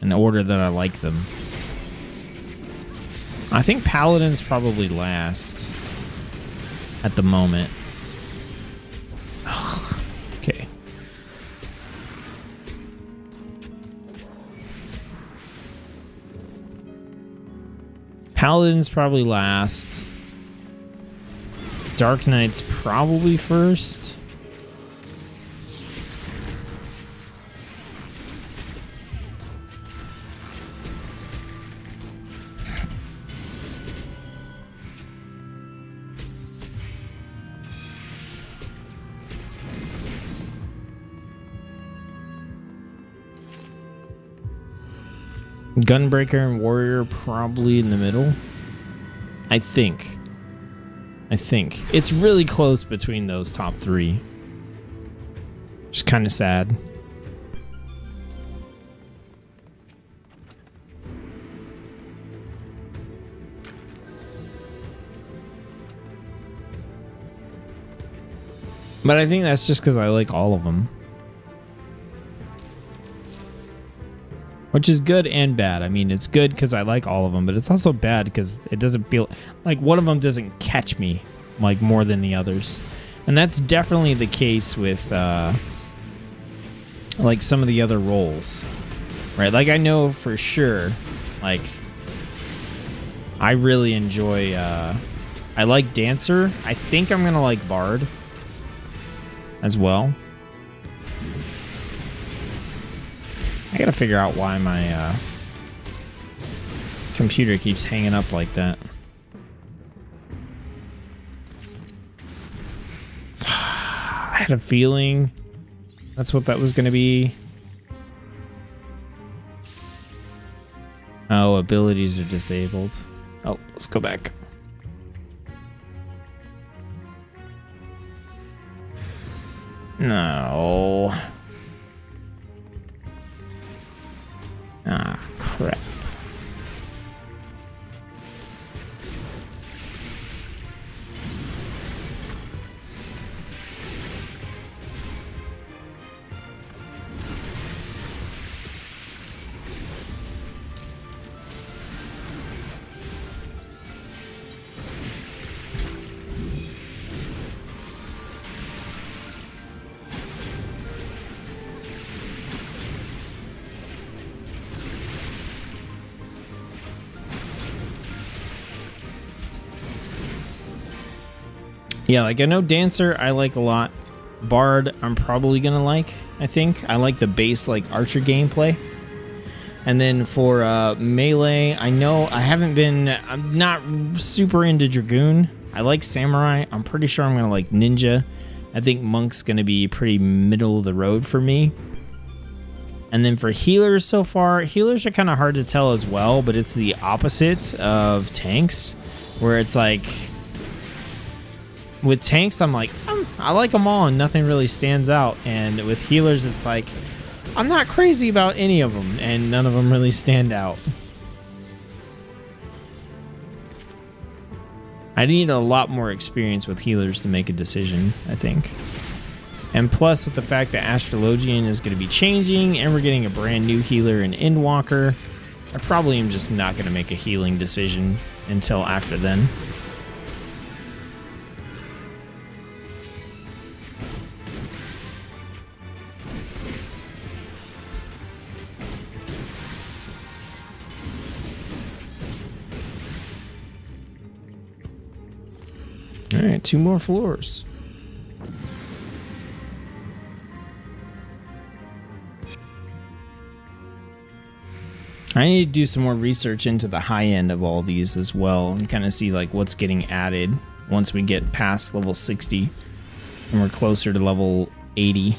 an order that I like them. I think Paladins probably last at the moment. Okay. Paladins probably last. Dark Knight's probably first. Gunbreaker and Warrior probably in the middle. I think. It's really close between those top three. Which is kind of sad. But I think that's just because I like all of them. Which is good and bad. I mean, it's good because I like all of them, but it's also bad because it doesn't feel like one of them doesn't catch me like more than the others. And that's definitely the case with like some of the other roles, right? Like I know for sure, like I really enjoy, I like Dancer. I think I'm going to like Bard as well. I gotta figure out why my computer keeps hanging up like that. I had a feeling that's what that was gonna be. Oh, abilities are disabled. Oh, let's go back. No. Ah, crap. Yeah, like I know Dancer I like a lot. Bard I'm probably gonna like, I think. I like the base like archer gameplay. And then for melee, I know I'm not super into Dragoon. I like Samurai. I'm pretty sure I'm gonna like Ninja. I think Monk's gonna be pretty middle of the road for me. And then for healers so far, healers are kind of hard to tell as well, but it's the opposite of tanks, where it's like, with tanks, I'm like, I like them all and nothing really stands out. And with healers, it's like, I'm not crazy about any of them and none of them really stand out. I need a lot more experience with healers to make a decision, I think. And plus, with the fact that Astrologian is going to be changing, and we're getting a brand new healer in Endwalker, I probably am just not going to make a healing decision until after then. All right, 2 more floors. I need to do some more research into the high end of all these as well and kind of see like what's getting added once we get past level 60 and we're closer to level 80.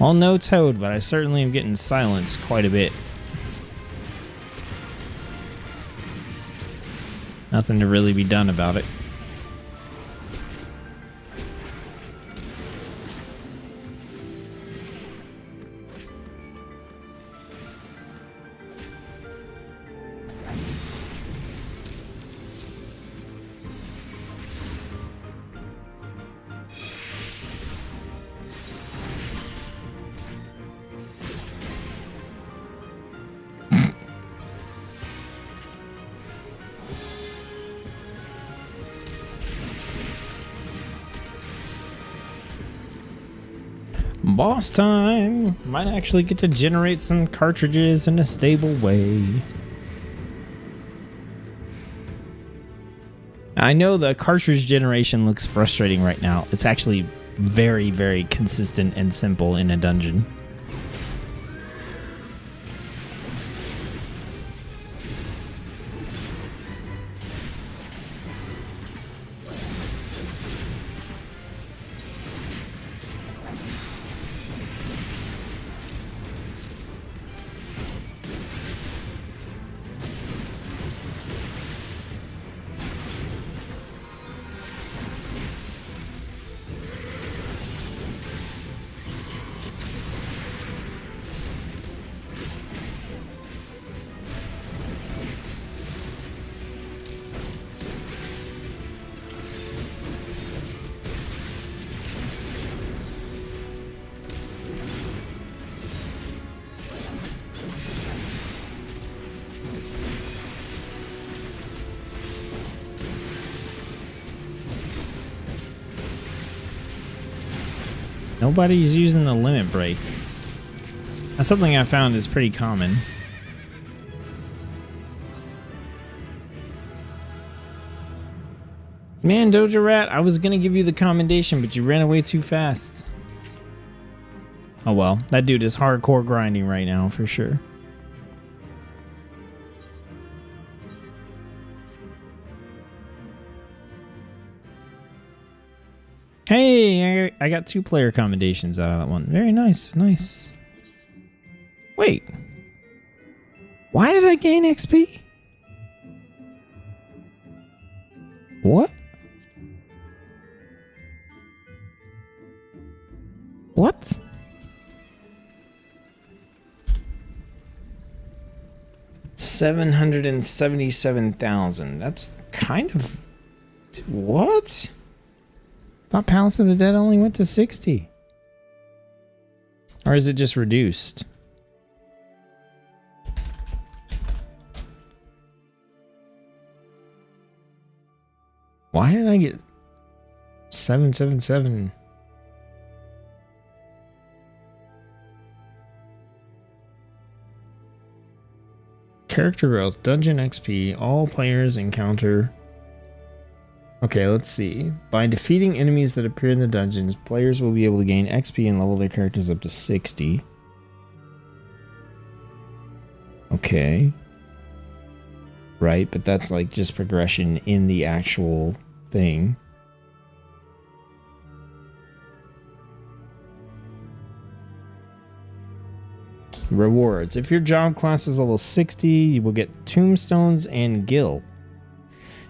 Well, no Toad, but I certainly am getting silenced quite a bit. Nothing to really be done about it. Boss time! Might actually get to generate some cartridges in a stable way. I know the cartridge generation looks frustrating right now. It's actually very, very consistent and simple in a dungeon. Nobody's using the limit break. That's something I found is pretty common. Man, Doja Rat, I was gonna give you the commendation, but you ran away too fast. Oh well, that dude is hardcore grinding right now for sure. Hey, I got 2 player commendations out of that one. Very nice, nice. Wait. Why did I gain XP? What? What? $777,000. That's kind of... What? Thought Palace of the Dead only went to 60. Or is it just reduced? Why did I get 777? Character growth, dungeon XP, all players encounter... Okay, let's see. By defeating enemies that appear in the dungeons, players will be able to gain XP and level their characters up to 60. Okay. Right, but that's like just progression in the actual thing. Rewards. If your job class is level 60, you will get tombstones and gil.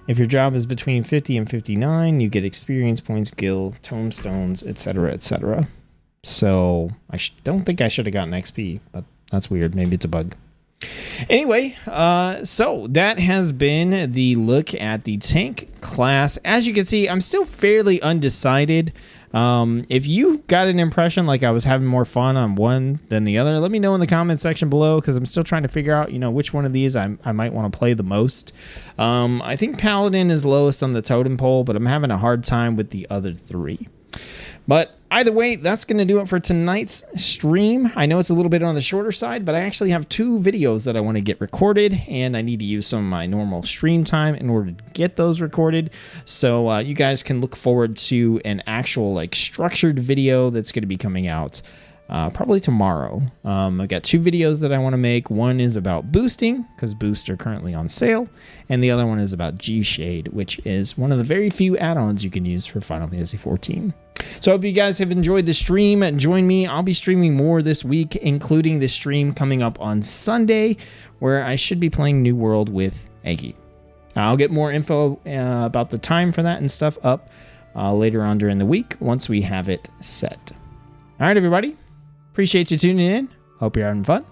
If your job is between 50 and 59, you get experience points, gil, tombstones, etc., etc. So, I don't think I should have gotten XP, but that's weird. Maybe it's a bug. Anyway, so that has been the look at the tank class. As you can see, I'm still fairly undecided. If you got an impression like I was having more fun on one than the other, let me know in the comment section below, because I'm still trying to figure out, which one of these I might want to play the most. I think Paladin is lowest on the totem pole, but I'm having a hard time with the other three. But either way, that's going to do it for tonight's stream. I know it's a little bit on the shorter side, but I actually have 2 videos that I want to get recorded, and I need to use some of my normal stream time in order to get those recorded. So you guys can look forward to an actual structured video that's going to be coming out probably tomorrow. I've got 2 videos that I want to make. One is about boosting, because boosts are currently on sale, and the other one is about G-Shade, which is one of the very few add-ons you can use for Final Fantasy XIV. So I hope you guys have enjoyed the stream. Join me. I'll be streaming more this week, including the stream coming up on Sunday, where I should be playing New World with Eggy. I'll get more info about the time for that and stuff up later on during the week once we have it set. All right, everybody. Appreciate you tuning in. Hope you're having fun.